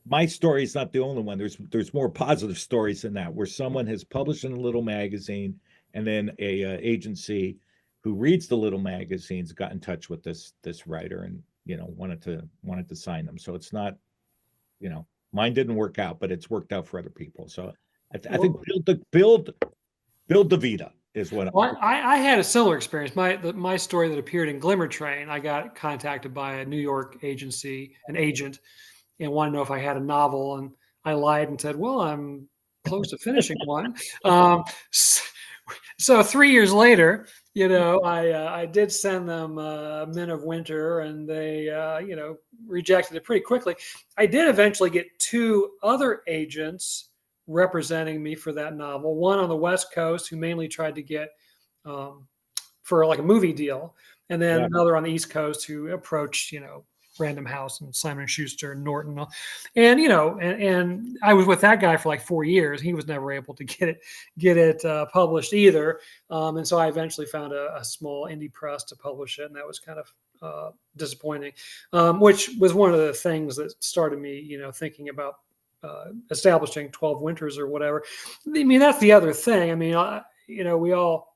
my story is not the only one. There's more positive stories than that, where someone has published in a little magazine, and then a agency who reads the little magazines got in touch with this writer, and wanted to sign them. So it's not, mine didn't work out, but it's worked out for other people. So I think build the Vita is what. Well, I had a similar experience. My story that appeared in Glimmer Train, I got contacted by a New York agency, an agent, and wanted to know if I had a novel, and I lied and said, "Well, I'm close to finishing one." So 3 years later, I did send them Men of Winter, and they rejected it pretty quickly. I did eventually get two other agents representing me for that novel. One on the West Coast, who mainly tried to get for like a movie deal, and then another on the East Coast who approached Random House and Simon & Schuster and Norton, and and I was with that guy for like 4 years. He was never able to get it published either, and so I eventually found a small indie press to publish it, and that was kind of disappointing, which was one of the things that started me, thinking about establishing 12 Winters or whatever. I mean, that's the other thing. I mean, we all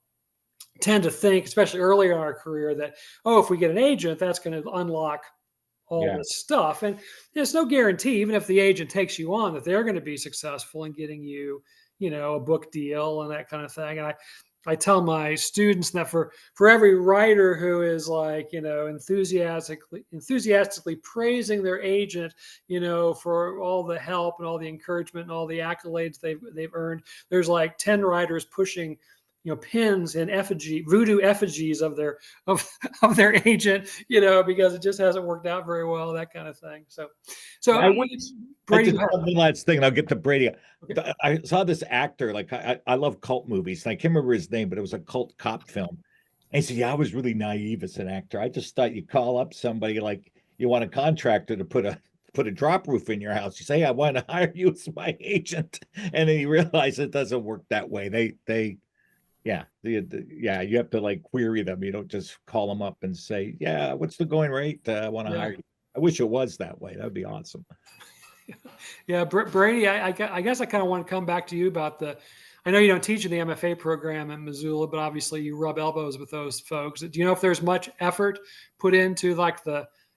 tend to think, especially earlier in our career, that if we get an agent, that's going to unlock all this stuff. And there's no guarantee, even if the agent takes you on, that they're going to be successful in getting you, a book deal and that kind of thing. And I tell my students that for every writer who is like, enthusiastically praising their agent, for all the help and all the encouragement and all the accolades they've earned, there's like 10 writers pushing pins and voodoo effigies of their agent, because it just hasn't worked out very well, that kind of thing. So Brady, one last thing, and I'll get to Brady. Okay. I saw this actor, like I love cult movies, and I can't remember his name, but it was a cult cop film. And he said, "Yeah, I was really naive as an actor. I just thought you call up somebody, like you want a contractor to put a drop roof in your house. You say, I want to hire you as my agent," and then you realize it doesn't work that way. You have to like query them. You don't just call them up and say, "Yeah, what's the going rate? I want to hire you." I wish it was that way. That'd be awesome. Yeah, Brady, I guess I kind of want to come back to you about I know you don't teach in the MFA program at Missoula, but obviously you rub elbows with those folks. Do you know if there's much effort put into like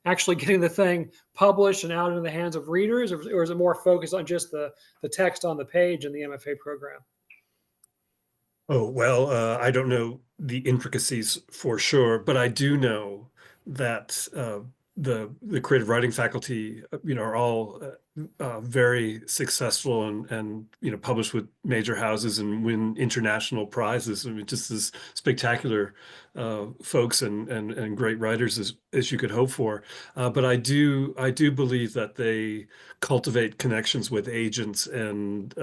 actually getting the thing published and out into the hands of readers, or is it more focused on just the text on the page in the MFA program? Oh, well, I don't know the intricacies for sure, but I do know that the creative writing faculty, are all very successful and publish with major houses and win international prizes. I mean, just as spectacular folks and great writers as you could hope for. But I do believe that they cultivate connections with agents and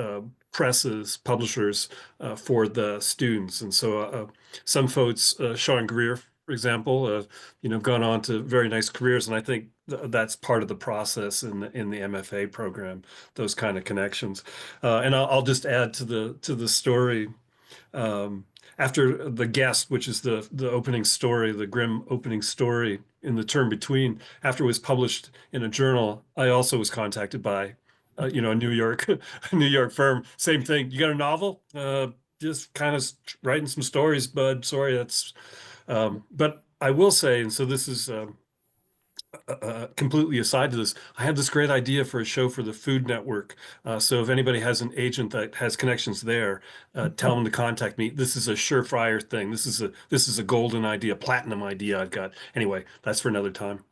presses, publishers for the students. And so some folks, Sean Greer, for example, gone on to very nice careers. And I think that's part of the process in the MFA program, those kind of connections. And I'll just add to the story. After The Guest, which is the opening story, the grim opening story in the term between, after it was published in a journal, I also was contacted by a New York firm. Same thing. You got a novel? Just kind of writing some stories, bud. Sorry, that's. But I will say, and so this is completely aside to this, I have this great idea for a show for the Food Network. So if anybody has an agent that has connections there, tell them to contact me. This is a surefire thing. This is a golden idea, platinum idea I've got. Anyway, that's for another time.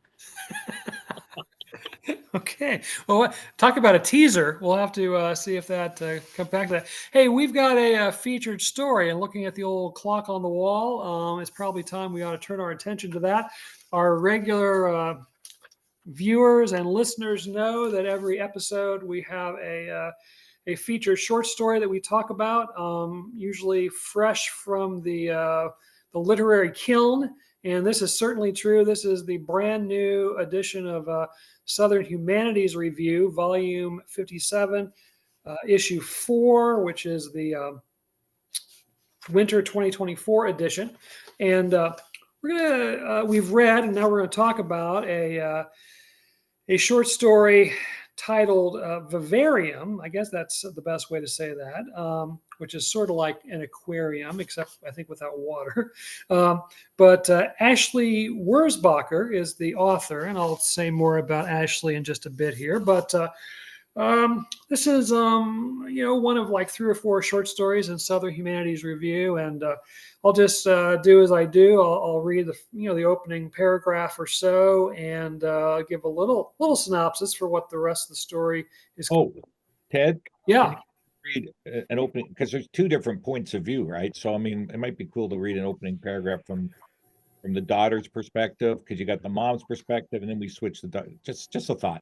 Okay. Well, talk about a teaser. We'll have to see if that comes back to that. Hey, we've got a featured story, and looking at the old clock on the wall, it's probably time we ought to turn our attention to that. Our regular viewers and listeners know that every episode we have a featured short story that we talk about, usually fresh from the literary kiln. And this is certainly true. This is the brand new edition of Southern Humanities Review, Volume 57, Issue 4, which is the Winter 2024 edition. And we've read, and now we're going to talk about a short story titled Vivarium. I guess that's the best way to say that, which is sort of like an aquarium, except I think without water. But Ashley Wurzbacher is the author, and I'll say more about Ashley in just a bit here. But this is, one of like 3 or 4 short stories in Southern Humanities Review, and I'll just do as I do. I'll read the opening paragraph or so, and give a little synopsis for what the rest of the story is. Oh, Ted. Yeah. Read an opening, because there's 2 different points of view, right? So I mean, it might be cool to read an opening paragraph from the daughter's perspective, because you got the mom's perspective, and then we switch just a thought.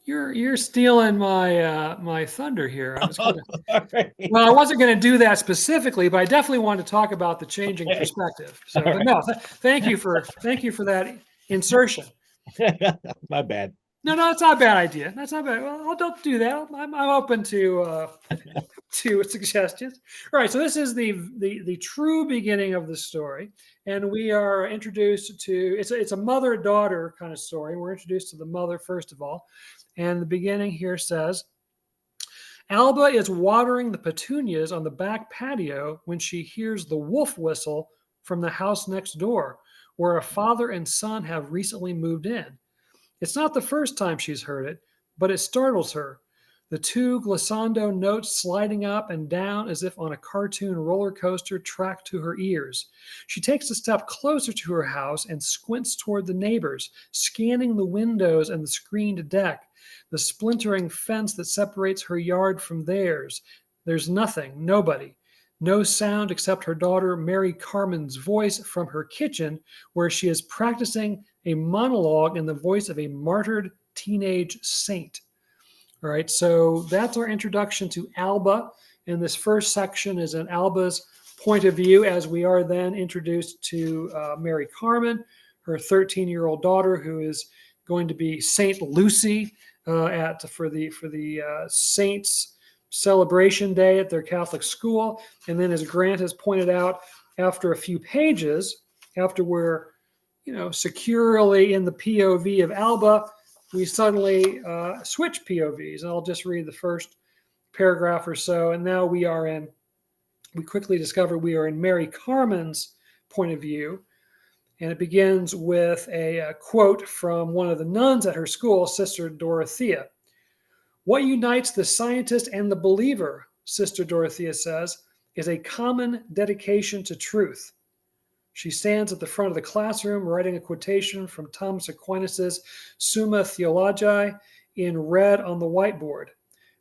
You're stealing my thunder here. Well, I wasn't going to do that specifically, but I definitely wanted to talk about the changing perspective. So, but no, thank you for that insertion. My bad. No, it's not a bad idea. That's not bad. Well, don't do that. I'm open to suggestions. All right. So this is the true beginning of the story, and we are introduced to it's a mother-daughter kind of story. We're introduced to the mother first of all, and the beginning here says, Alba is watering the petunias on the back patio when she hears the wolf whistle from the house next door, where a father and son have recently moved in. It's not the first time she's heard it, but it startles her. The 2 glissando notes sliding up and down as if on a cartoon roller coaster track to her ears. She takes a step closer to her house and squints toward the neighbors, scanning the windows and the screened deck, the splintering fence that separates her yard from theirs. There's nothing, nobody. No sound except her daughter Mary Carmen's voice from her kitchen, where she is practicing a monologue in the voice of a martyred teenage saint. All right, so that's our introduction to Alba. And this first section is in Alba's point of view, as we are then introduced to Mary Carmen, her 13-year-old daughter, who is going to be Saint Lucy for the Saints celebration day at their Catholic school. And then, as Grant has pointed out, after a few pages, after we're securely in the POV of Alba, we suddenly switch POVs. And I'll just read the first paragraph or so. And now we quickly discover we are in Mary Carmen's point of view. And it begins with a quote from one of the nuns at her school, Sister Dorothea. What unites the scientist and the believer, Sister Dorothea says, is a common dedication to truth. She stands at the front of the classroom writing a quotation from Thomas Aquinas' Summa Theologiae in red on the whiteboard.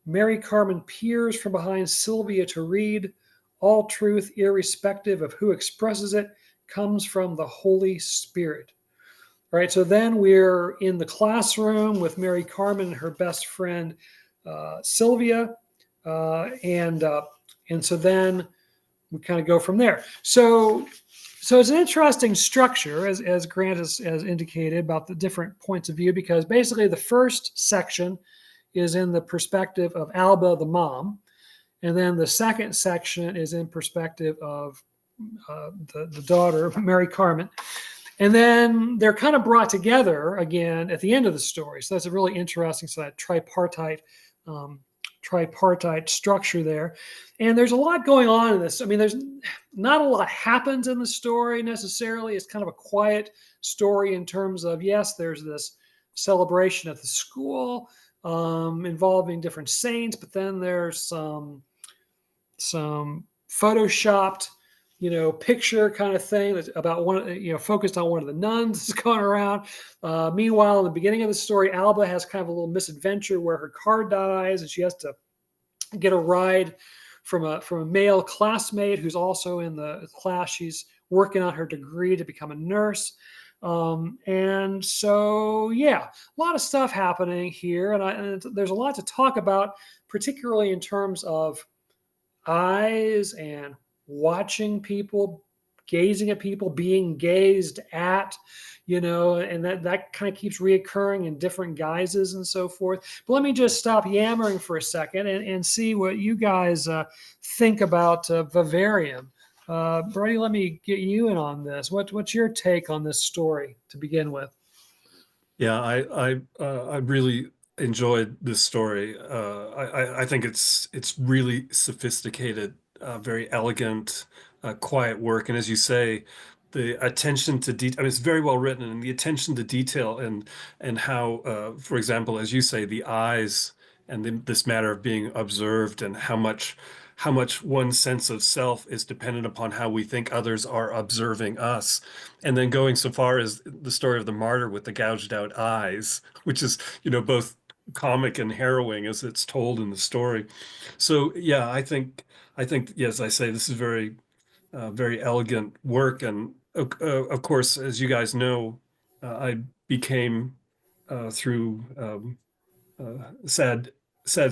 Mary Carmen peers from behind Sylvia to read, all truth, irrespective of who expresses it, comes from the Holy Spirit. All right, so then we're in the classroom with Mary Carmen and her best friend, Sylvia. And so then we kind of go from there. So it's an interesting structure, as Grant has indicated, about the different points of view, because basically the first section is in the perspective of Alba, the mom. And then the second section is in perspective of the daughter, Mary Carmen. And then they're kind of brought together again at the end of the story. So that's a really interesting tripartite structure there. And there's a lot going on in this. I mean, there's not a lot happens in the story necessarily. It's kind of a quiet story in terms of, yes, there's this celebration at the school involving different saints, but then there's some photoshopped picture kind of thing that's about focused on one of the nuns that's going around. Meanwhile, in the beginning of the story, Alba has kind of a little misadventure where her car dies and she has to get a ride from a male classmate who's also in the class. She's working on her degree to become a nurse. And so, yeah, a lot of stuff happening here. And there's a lot to talk about, particularly in terms of eyes and watching people, gazing at people, being gazed at, and that kind of keeps reoccurring in different guises and so forth. But let me just stop yammering for a second and see what you guys think about Vivarium. Brady, let me get you in on this. What's your take on this story to begin with? Yeah, I really enjoyed this story. I think it's really sophisticated, very elegant, quiet work, and as you say, the attention to detail. I mean, it's very well written, and the attention to detail, and how, for example, as you say, the eyes and this matter of being observed, and how much one sense of self is dependent upon how we think others are observing us. And then going so far as the story of the martyr with the gouged out eyes, which is, both comic and harrowing as it's told in the story. So yeah, I think, yes, I say this is very, very elegant work. And of course, as you guys know, I became, through sad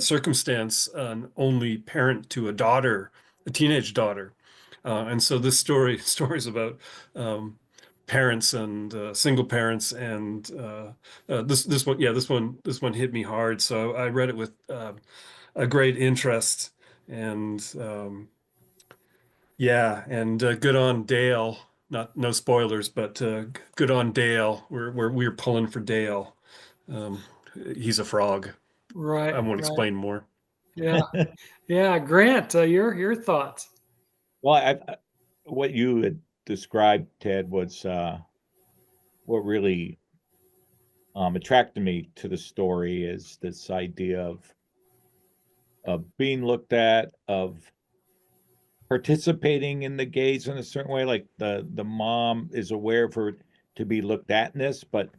circumstance, an only parent to a daughter, a teenage daughter. And so this story is about, parents and, single parents, and, this one, yeah, this one hit me hard. So I read it with, a great interest, and, yeah, and, good on Dale. Not no spoilers, but, good on Dale. We're pulling for Dale. Um, he's a frog. I Right, won't right. explain more. Yeah, yeah. Grant, your thoughts? Well, what you had described, Ted, was what really attracted me to the story, is this idea of being looked at, of participating in the gaze in a certain way. Like the mom is aware of her to be looked at in this, but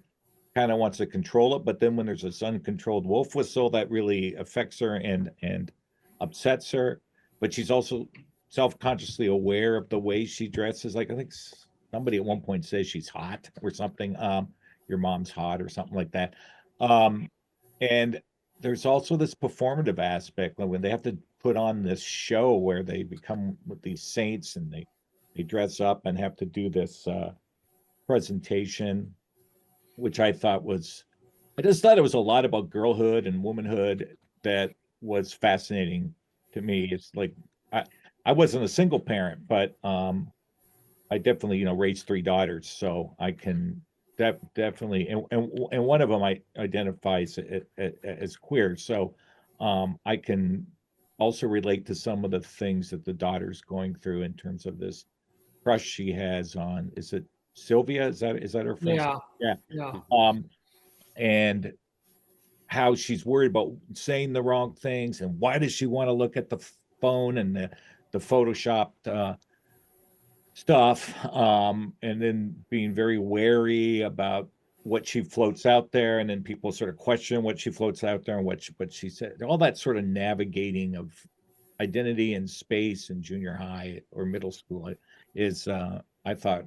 kind of wants to control it. But then when there's this uncontrolled wolf whistle, that really affects her and upsets her. But she's also self-consciously aware of the way she dresses. Like, I think somebody at one point says she's hot or something. Your mom's hot or something like that. And there's also this performative aspect, like when they have to put on this show where they become with these saints, and they dress up and have to do this presentation, which I just thought it was a lot about girlhood and womanhood that was fascinating to me. It's like I wasn't a single parent, but I definitely, raised three daughters, so I can definitely, and one of them I identifies as queer, so I can also relate to some of the things that the daughter's going through in terms of this crush she has on, is it Sylvia? Is that her friend? Yeah, Yeah. yeah. And how she's worried about saying the wrong things, and why does she want to look at the phone and the photoshopped stuff, and then being very wary about what she floats out there, and then people sort of question what she floats out there and what she said. All that sort of navigating of identity and space in junior high or middle school is, I thought,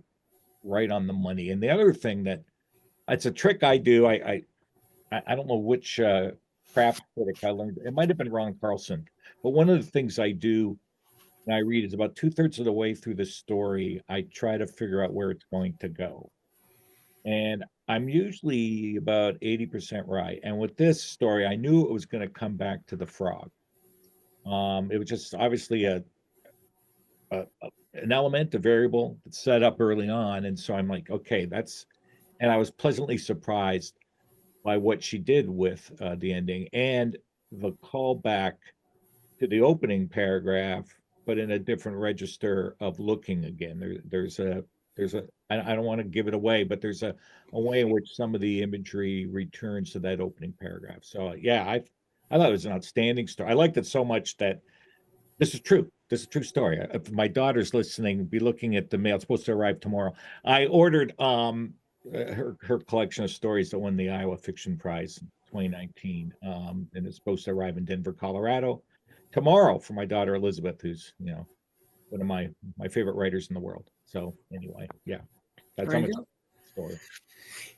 right on the money. And the other thing that it's a trick I do. I don't know which craft critic I learned. It might have been Ron Carlson, but one of the things I do when I read is about 2/3 of the way through the story, I try to figure out where it's going to go. And I'm usually about 80% right. And with this story, I knew it was going to come back to the frog. It was just obviously an element, a variable that's set up early on. And so I'm like, okay, and I was pleasantly surprised by what she did with the ending and the callback to the opening paragraph, but in a different register of looking again. I don't want to give it away, but there's a way in which some of the imagery returns to that opening paragraph. So yeah, I thought it was an outstanding story. I liked it so much that this is true. this is a true story. If my daughter's listening, be looking at the mail. It's supposed to arrive tomorrow. I ordered her collection of stories that won the Iowa Fiction Prize in 2019, and it's supposed to arrive in Denver, Colorado tomorrow for my daughter Elizabeth, who's one of my favorite writers in the world. So anyway, yeah, that's how much story.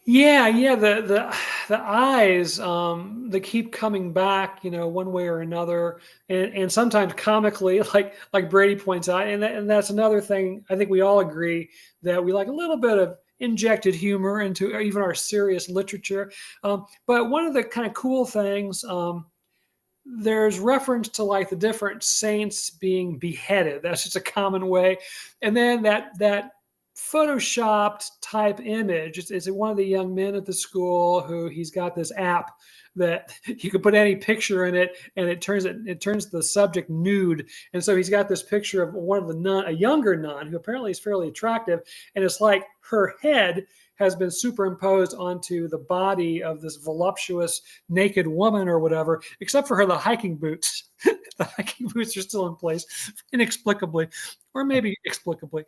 Yeah, the eyes that keep coming back, one way or another, and sometimes comically, like Brady points out, and that's another thing. I think we all agree that we like a little bit of injected humor into even our serious literature. But one of the kind of cool things, there's reference to like the different saints being beheaded. That's just a common way, and then that photoshopped type image. It's one of the young men at the school who he's got this app that you can put any picture in it and it turns the subject nude. And so he's got this picture of one of the nun, a younger nun who apparently is fairly attractive. And it's like her head has been superimposed onto the body of this voluptuous naked woman or whatever, except for the hiking boots. The hiking boots are still in place inexplicably, or maybe explicably.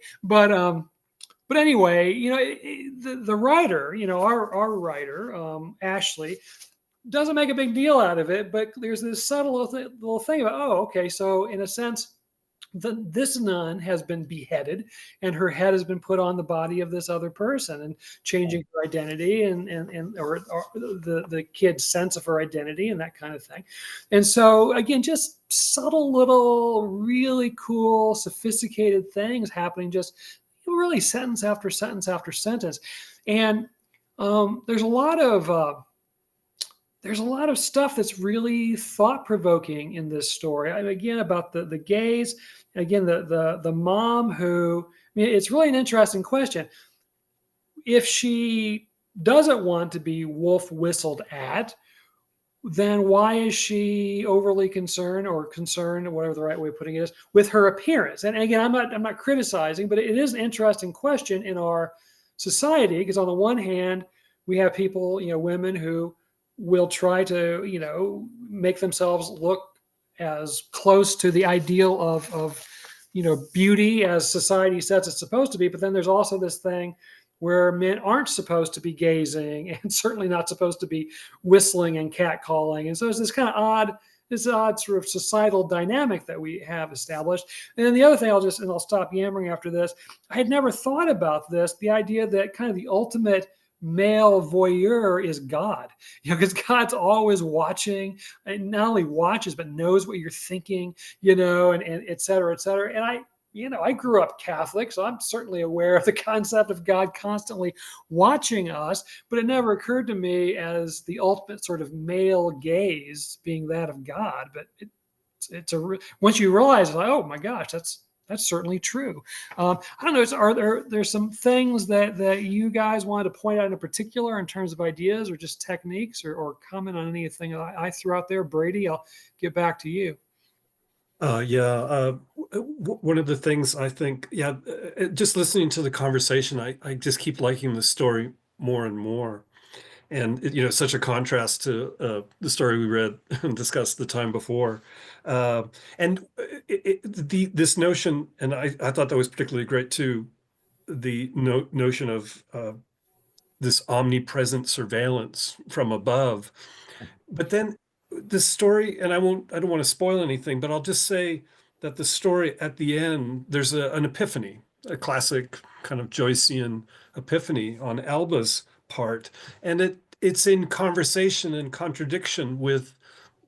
But anyway, the writer, our writer, Ashley, doesn't make a big deal out of it, but there's this subtle little thing about, oh, okay, so in a sense, this nun has been beheaded and her head has been put on the body of this other person and changing her identity or the kid's sense of her identity and that kind of thing. And so again, just subtle little, really cool, sophisticated things happening just really sentence after sentence after sentence. And there's a lot of stuff that's really thought-provoking in this story. Again, about the gays, again, the mom who, it's really an interesting question. If she doesn't want to be wolf whistled at, then why is she overly concerned or whatever the right way of putting it is, with her appearance? And again, I'm not criticizing, but it is an interesting question in our society, because on the one hand, we have people, women who will try to, make themselves look as close to the ideal of beauty as society says it's supposed to be. But then there's also this thing where men aren't supposed to be gazing and certainly not supposed to be whistling and catcalling. And so there's this odd sort of societal dynamic that we have established. And then the other thing, I'll stop yammering after this. I had never thought about this, the idea that kind of the ultimate male voyeur is God, because God's always watching, and not only watches, but knows what you're thinking, and et cetera, et cetera. And I grew up Catholic, so I'm certainly aware of the concept of God constantly watching us, but it never occurred to me as the ultimate sort of male gaze being that of God. But once you realize, like, oh my gosh, that's certainly true. I don't know. There's some things that you guys wanted to point out in particular in terms of ideas or just techniques, or comment on anything I threw out there? Brady, I'll get back to you. One of the things I think, just listening to the conversation, I just keep liking the story more and more. And such a contrast to the story we read and discussed the time before. This notion, and I thought that was particularly great too, the notion of this omnipresent surveillance from above. But then the story, and I don't want to spoil anything, but I'll just say that the story at the end, there's an epiphany, a classic kind of Joycean epiphany on Alba's part. And it's in conversation and contradiction with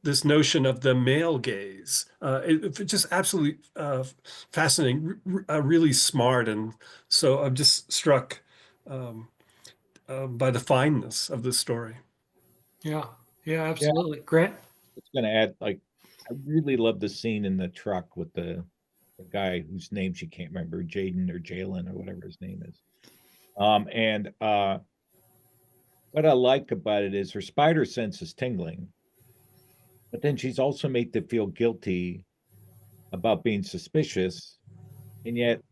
this notion of the male gaze. It's just absolutely fascinating, really smart. And so I'm just struck by the fineness of this story. Yeah, absolutely. Grant? It's going to add, like, I really love the scene in the truck with the guy whose name she can't remember, Jaden or Jalen or whatever his name is. And what I like about it is her spider sense is tingling, but then she's also made to feel guilty about being suspicious. And yet,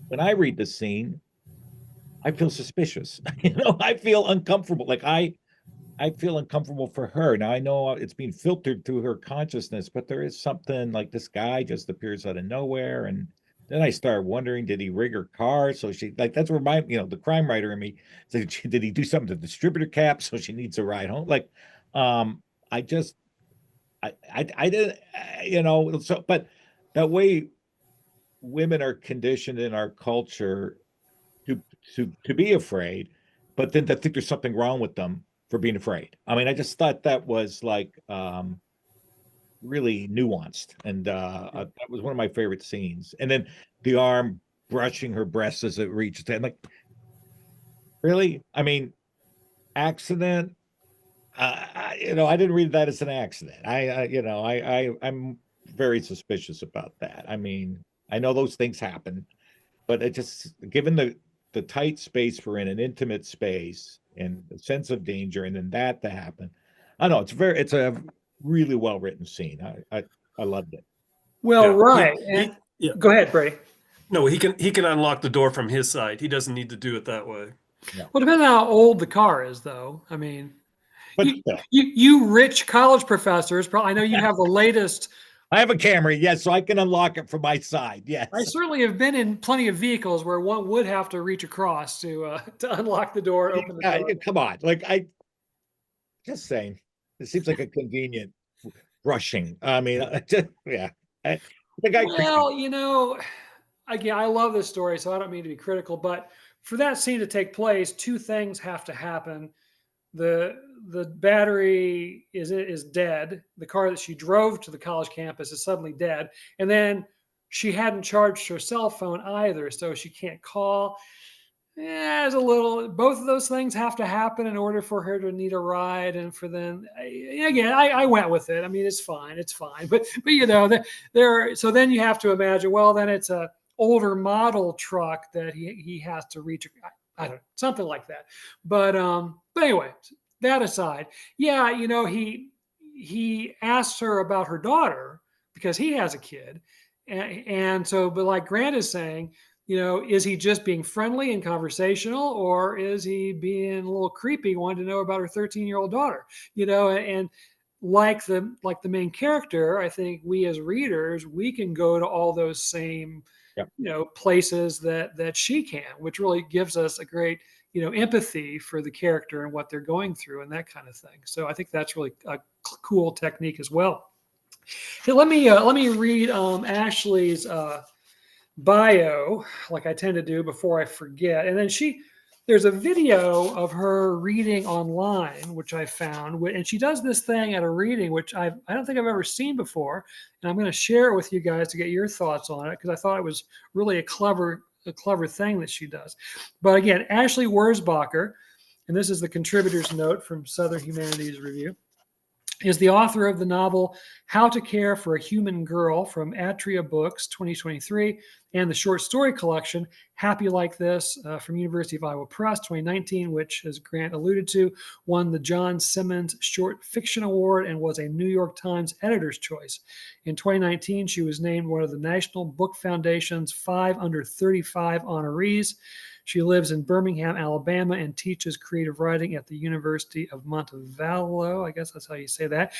when I read the scene, I feel suspicious. I feel uncomfortable. Like I feel uncomfortable for her. Now I know it's being filtered through her consciousness, but there is something like this guy just appears out of nowhere. And then I start wondering, did he rig her car? So she like that's where my, the crime writer in me said, did he do something to the distributor cap? So she needs a ride home. Like, I just I didn't, so but that way women are conditioned in our culture to to be afraid, but then to think there's something wrong with them for being afraid. I mean, I just thought that was like really nuanced, and that was one of my favorite scenes. And then the arm brushing her breast as it reaches, and like, really? I mean, accident. I didn't read that as an accident. I'm very suspicious about that. I mean, I know those things happen, but it just given the tight space we're in, an intimate space, and the sense of danger, and then that to happen. I know it's a really well written scene. I loved it. Well, Yeah, right. yeah. Go ahead, Brady. No, he can unlock the door from his side. He doesn't need to do it that way. Yeah. Well, depending on how old the car is, though. I mean, But you rich college professors, probably I know you have the latest. I have a Camry, yes, so I can unlock it from my side. Yes. I certainly have been in plenty of vehicles where one would have to reach across to unlock the door, open the door. Come on. Like I just saying. It seems like a convenient rushing. I mean, yeah. The guy Well, again, I love this story, so I don't mean to be critical, but for that scene to take place, two things have to happen. The battery is dead. The car that she drove to the college campus is suddenly dead, and then she hadn't charged her cell phone either, so she can't call. Yeah, there's a little. Both of those things have to happen in order for her to need a ride, and for them. Again, I went with it. I mean, it's fine, but there. So then you have to imagine. Well, then it's a older model truck that he has to reach. I don't know, something like that. But anyway, that aside, yeah, he asks her about her daughter because he has a kid, and so, but like Grant is saying, is he just being friendly and conversational, or is he being a little creepy, wanting to know about her 13-year-old daughter? And like the main character, I think we as readers, we can go to all those same places that she can, which really gives us a great empathy for the character and what they're going through and that kind of thing. So I think that's really a cool technique as well. Hey, let me read Ashley's bio, like I tend to do before I forget. And then there's a video of her reading online, which I found, and she does this thing at a reading, which I don't think I've ever seen before. And I'm going to share it with you guys to get your thoughts on it, because I thought it was really a clever thing that she does. But again, Ashley Wurzbacher, and this is the contributor's note from Southern Humanities Review, is the author of the novel How to Care for a Human Girl from Atria Books 2023, and the short story collection Happy Like This from University of Iowa Press 2019, which, as Grant alluded to, won the John Simmons Short Fiction Award and was a New York Times Editor's Choice. In 2019, she was named one of the National Book Foundation's 5 under 35 honorees. She lives in Birmingham, Alabama, and teaches creative writing at the University of Montevallo. I guess that's how you say that.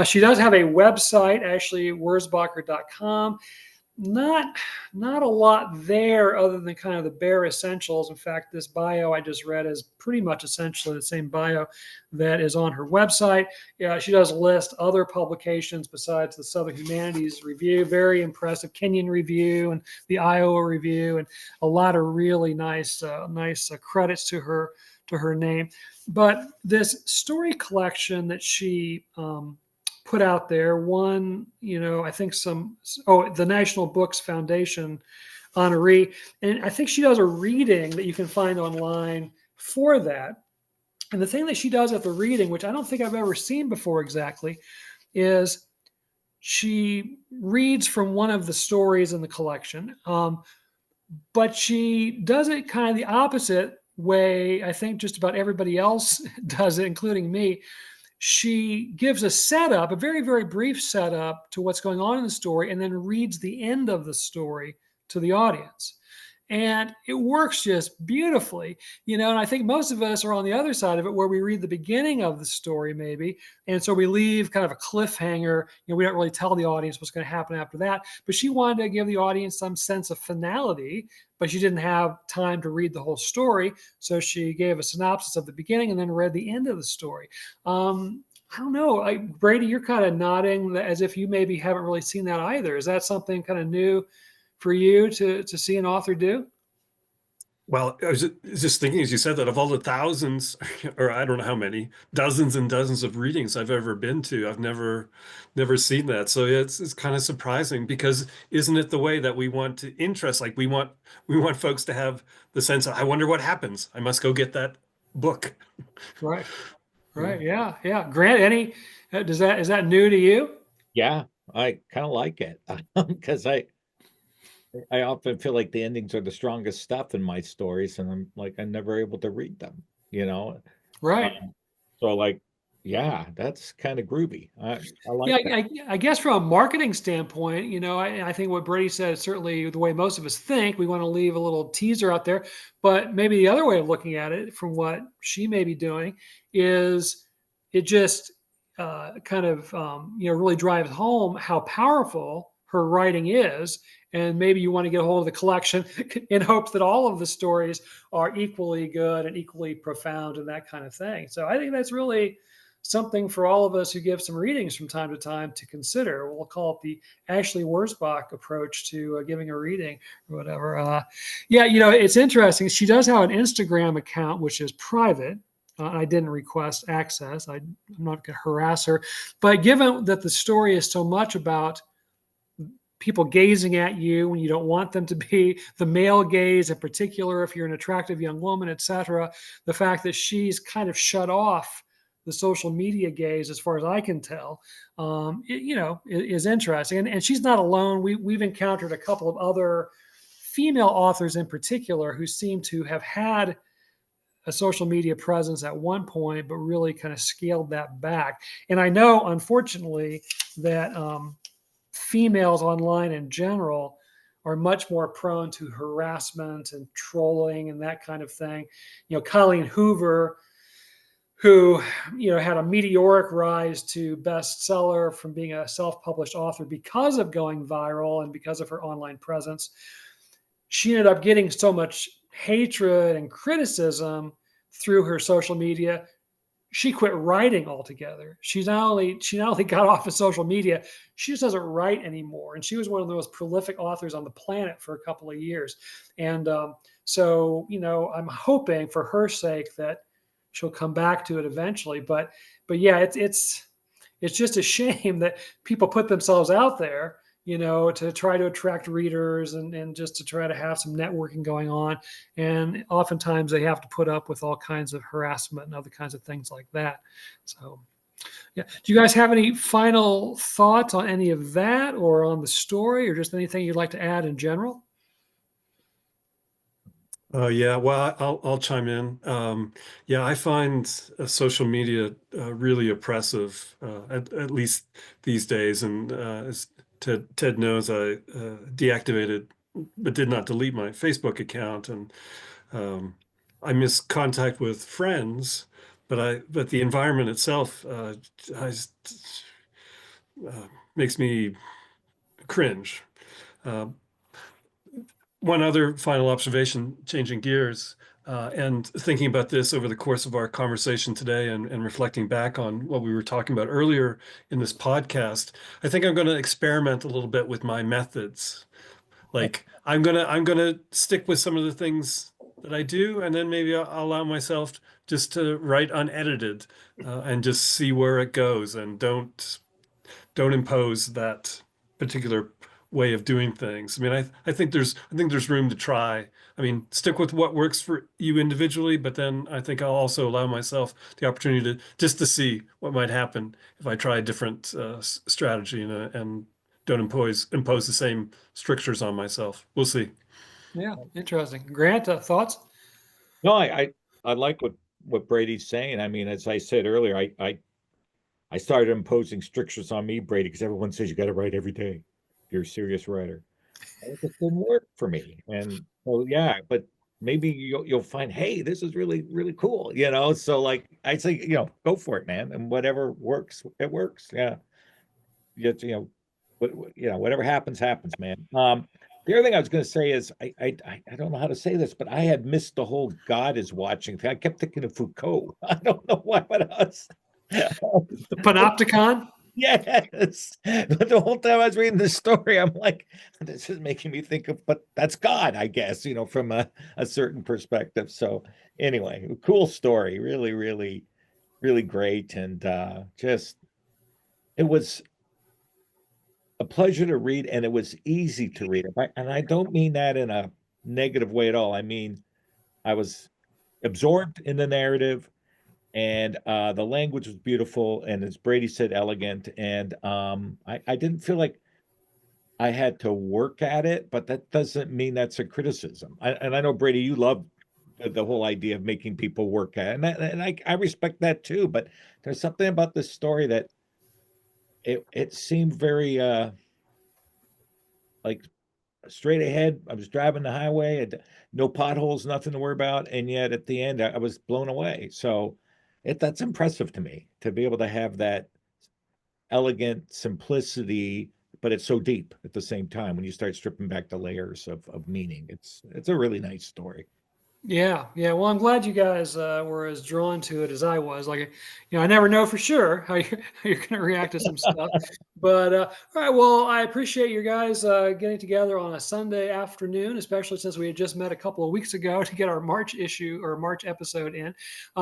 She does have a website, AshleyWurzbacher.com. Not a lot there other than kind of the bare essentials. In fact, this bio I just read is pretty much essentially the same bio that is on her website. Yeah, she does list other publications besides the Southern Humanities Review, very impressive Kenyon Review and the Iowa Review, and a lot of really nice credits to her name. But this story collection that she put out there, I think the National Books Foundation honoree, and I think she does a reading that you can find online for that. And the thing that she does at the reading, which I don't think I've ever seen before exactly, is she reads from one of the stories in the collection, but she does it kind of the opposite way I think just about everybody else does it, including me. She gives a setup, a very, very brief setup to what's going on in the story, and then reads the end of the story to the audience. and it works just beautifully, and I think most of us are on the other side of it, where we read the beginning of the story maybe, and so we leave kind of a cliffhanger. We don't really tell the audience what's going to happen after that, but she wanted to give the audience some sense of finality, but she didn't have time to read the whole story, so she gave a synopsis of the beginning and then read the end of the story. I don't know, Brady, you're kind of nodding as if you maybe haven't really seen that either. Is that something kind of new for you to see an author do? Well, I was just thinking as you said that, of all the thousands, or I don't know how many, dozens and dozens of readings I've ever been to, I've never seen that. So yeah, it's kind of surprising, because isn't it the way that we want to interest? Like we want folks to have the sense of, I wonder what happens. I must go get that book. Right. Right. Yeah. Yeah. Grant, is that new to you? Yeah, I kind of like it because I often feel like the endings are the strongest stuff in my stories, and I'm never able to read them, you know. Right. So like, yeah, that's kind of groovy. I like Yeah. that. I guess from a marketing standpoint, I think what Brady said is certainly the way most of us think. We want to leave a little teaser out there, but maybe the other way of looking at it, from what she may be doing, is it just kind of really drives home how powerful her writing is, and maybe you want to get a hold of the collection in hopes that all of the stories are equally good and equally profound and that kind of thing. So I think that's really something for all of us who give some readings from time to time to consider. We'll call it the Ashley Wurzbacher approach to giving a reading or whatever. Yeah, it's interesting. She does have an Instagram account, which is private. I didn't request access. I'm not going to harass her. But given that the story is so much about people gazing at you when you don't want them to be, the male gaze in particular, if you're an attractive young woman, etc., the fact that she's kind of shut off the social media gaze, as far as I can tell, is interesting. And she's not alone. We've encountered a couple of other female authors in particular who seem to have had a social media presence at one point, but really kind of scaled that back. And I know, unfortunately, that females online in general are much more prone to harassment and trolling and that kind of thing. Colleen Hoover, who had a meteoric rise to bestseller from being a self-published author because of going viral and because of her online presence, she ended up getting so much hatred and criticism through her social media. She quit writing altogether. She not only got off of social media, she just doesn't write anymore. And she was one of the most prolific authors on the planet for a couple of years. And so I'm hoping for her sake that she'll come back to it eventually. But yeah, it's just a shame that people put themselves out there, to try to attract readers and just to try to have some networking going on. And oftentimes they have to put up with all kinds of harassment and other kinds of things like that. So, yeah. Do you guys have any final thoughts on any of that, or on the story, or just anything you'd like to add in general? Yeah, well, I'll chime in. Yeah, I find social media really oppressive, at least these days. And as Ted knows, I deactivated but did not delete my Facebook account, and I miss contact with friends, but the environment itself makes me cringe. Uh, One other final observation, changing gears, and thinking about this over the course of our conversation today, and reflecting back on what we were talking about earlier in this podcast, I think I'm going to experiment a little bit with my methods. Like I'm gonna stick with some of the things that I do, and then maybe I'll allow myself just to write unedited, and just see where it goes, and don't impose that particular way of doing things. I mean, I think there's room to try. I mean, stick with what works for you individually, but then I think I'll also allow myself the opportunity to just to see what might happen if I try a different strategy, and don't impose the same strictures on myself. We'll see. Yeah, interesting. Grant, thoughts? No, I like what Brady's saying. I mean, as I said earlier, I started imposing strictures on me, Brady, because everyone says you got to write every day. You're a serious writer. it just didn't work for me. And so, yeah, but maybe you'll find, hey, this is really, really cool, So like I say, go for it, man. And whatever works, it works. Yeah. Whatever happens, happens, man. The other thing I was going to say is I don't know how to say this, but I had missed the whole God is watching thing. I kept thinking of Foucault. I don't know why, but I was, The panopticon. yes. But the whole time I was reading this story, I'm like, this is making me think of, but that's God, I guess, from a certain perspective. So anyway, cool story. Really, really, really great. And it was a pleasure to read, and it was easy to read. And I don't mean that in a negative way at all. I mean, I was absorbed in the narrative, and the language was beautiful, and as Brady said, elegant. And I didn't feel like I had to work at it, but that doesn't mean that's a criticism. And I know, Brady, you love the whole idea of making people work at it, and I respect that too. But there's something about this story that it seemed very like straight ahead. I was driving the highway, and no potholes, nothing to worry about, and yet at the end, I was blown away. So that's impressive to me, to be able to have that elegant simplicity, but it's so deep at the same time when you start stripping back the layers of meaning. It's a really nice story. Yeah, yeah. Well, I'm glad you guys were as drawn to it as I was. Like, I never know for sure how how you're going to react to some stuff. But all right, well, I appreciate you guys getting together on a Sunday afternoon, especially since we had just met a couple of weeks ago to get our March issue or March episode in.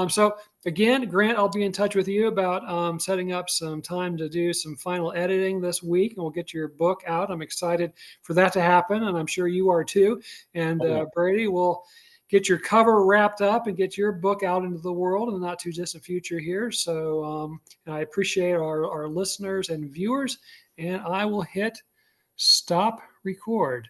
So again, Grant, I'll be in touch with you about setting up some time to do some final editing this week, and we'll get your book out. I'm excited for that to happen, and I'm sure you are too. And Brady, will get your cover wrapped up and get your book out into the world in the not too distant future here. So I appreciate our listeners and viewers, and I will hit stop record.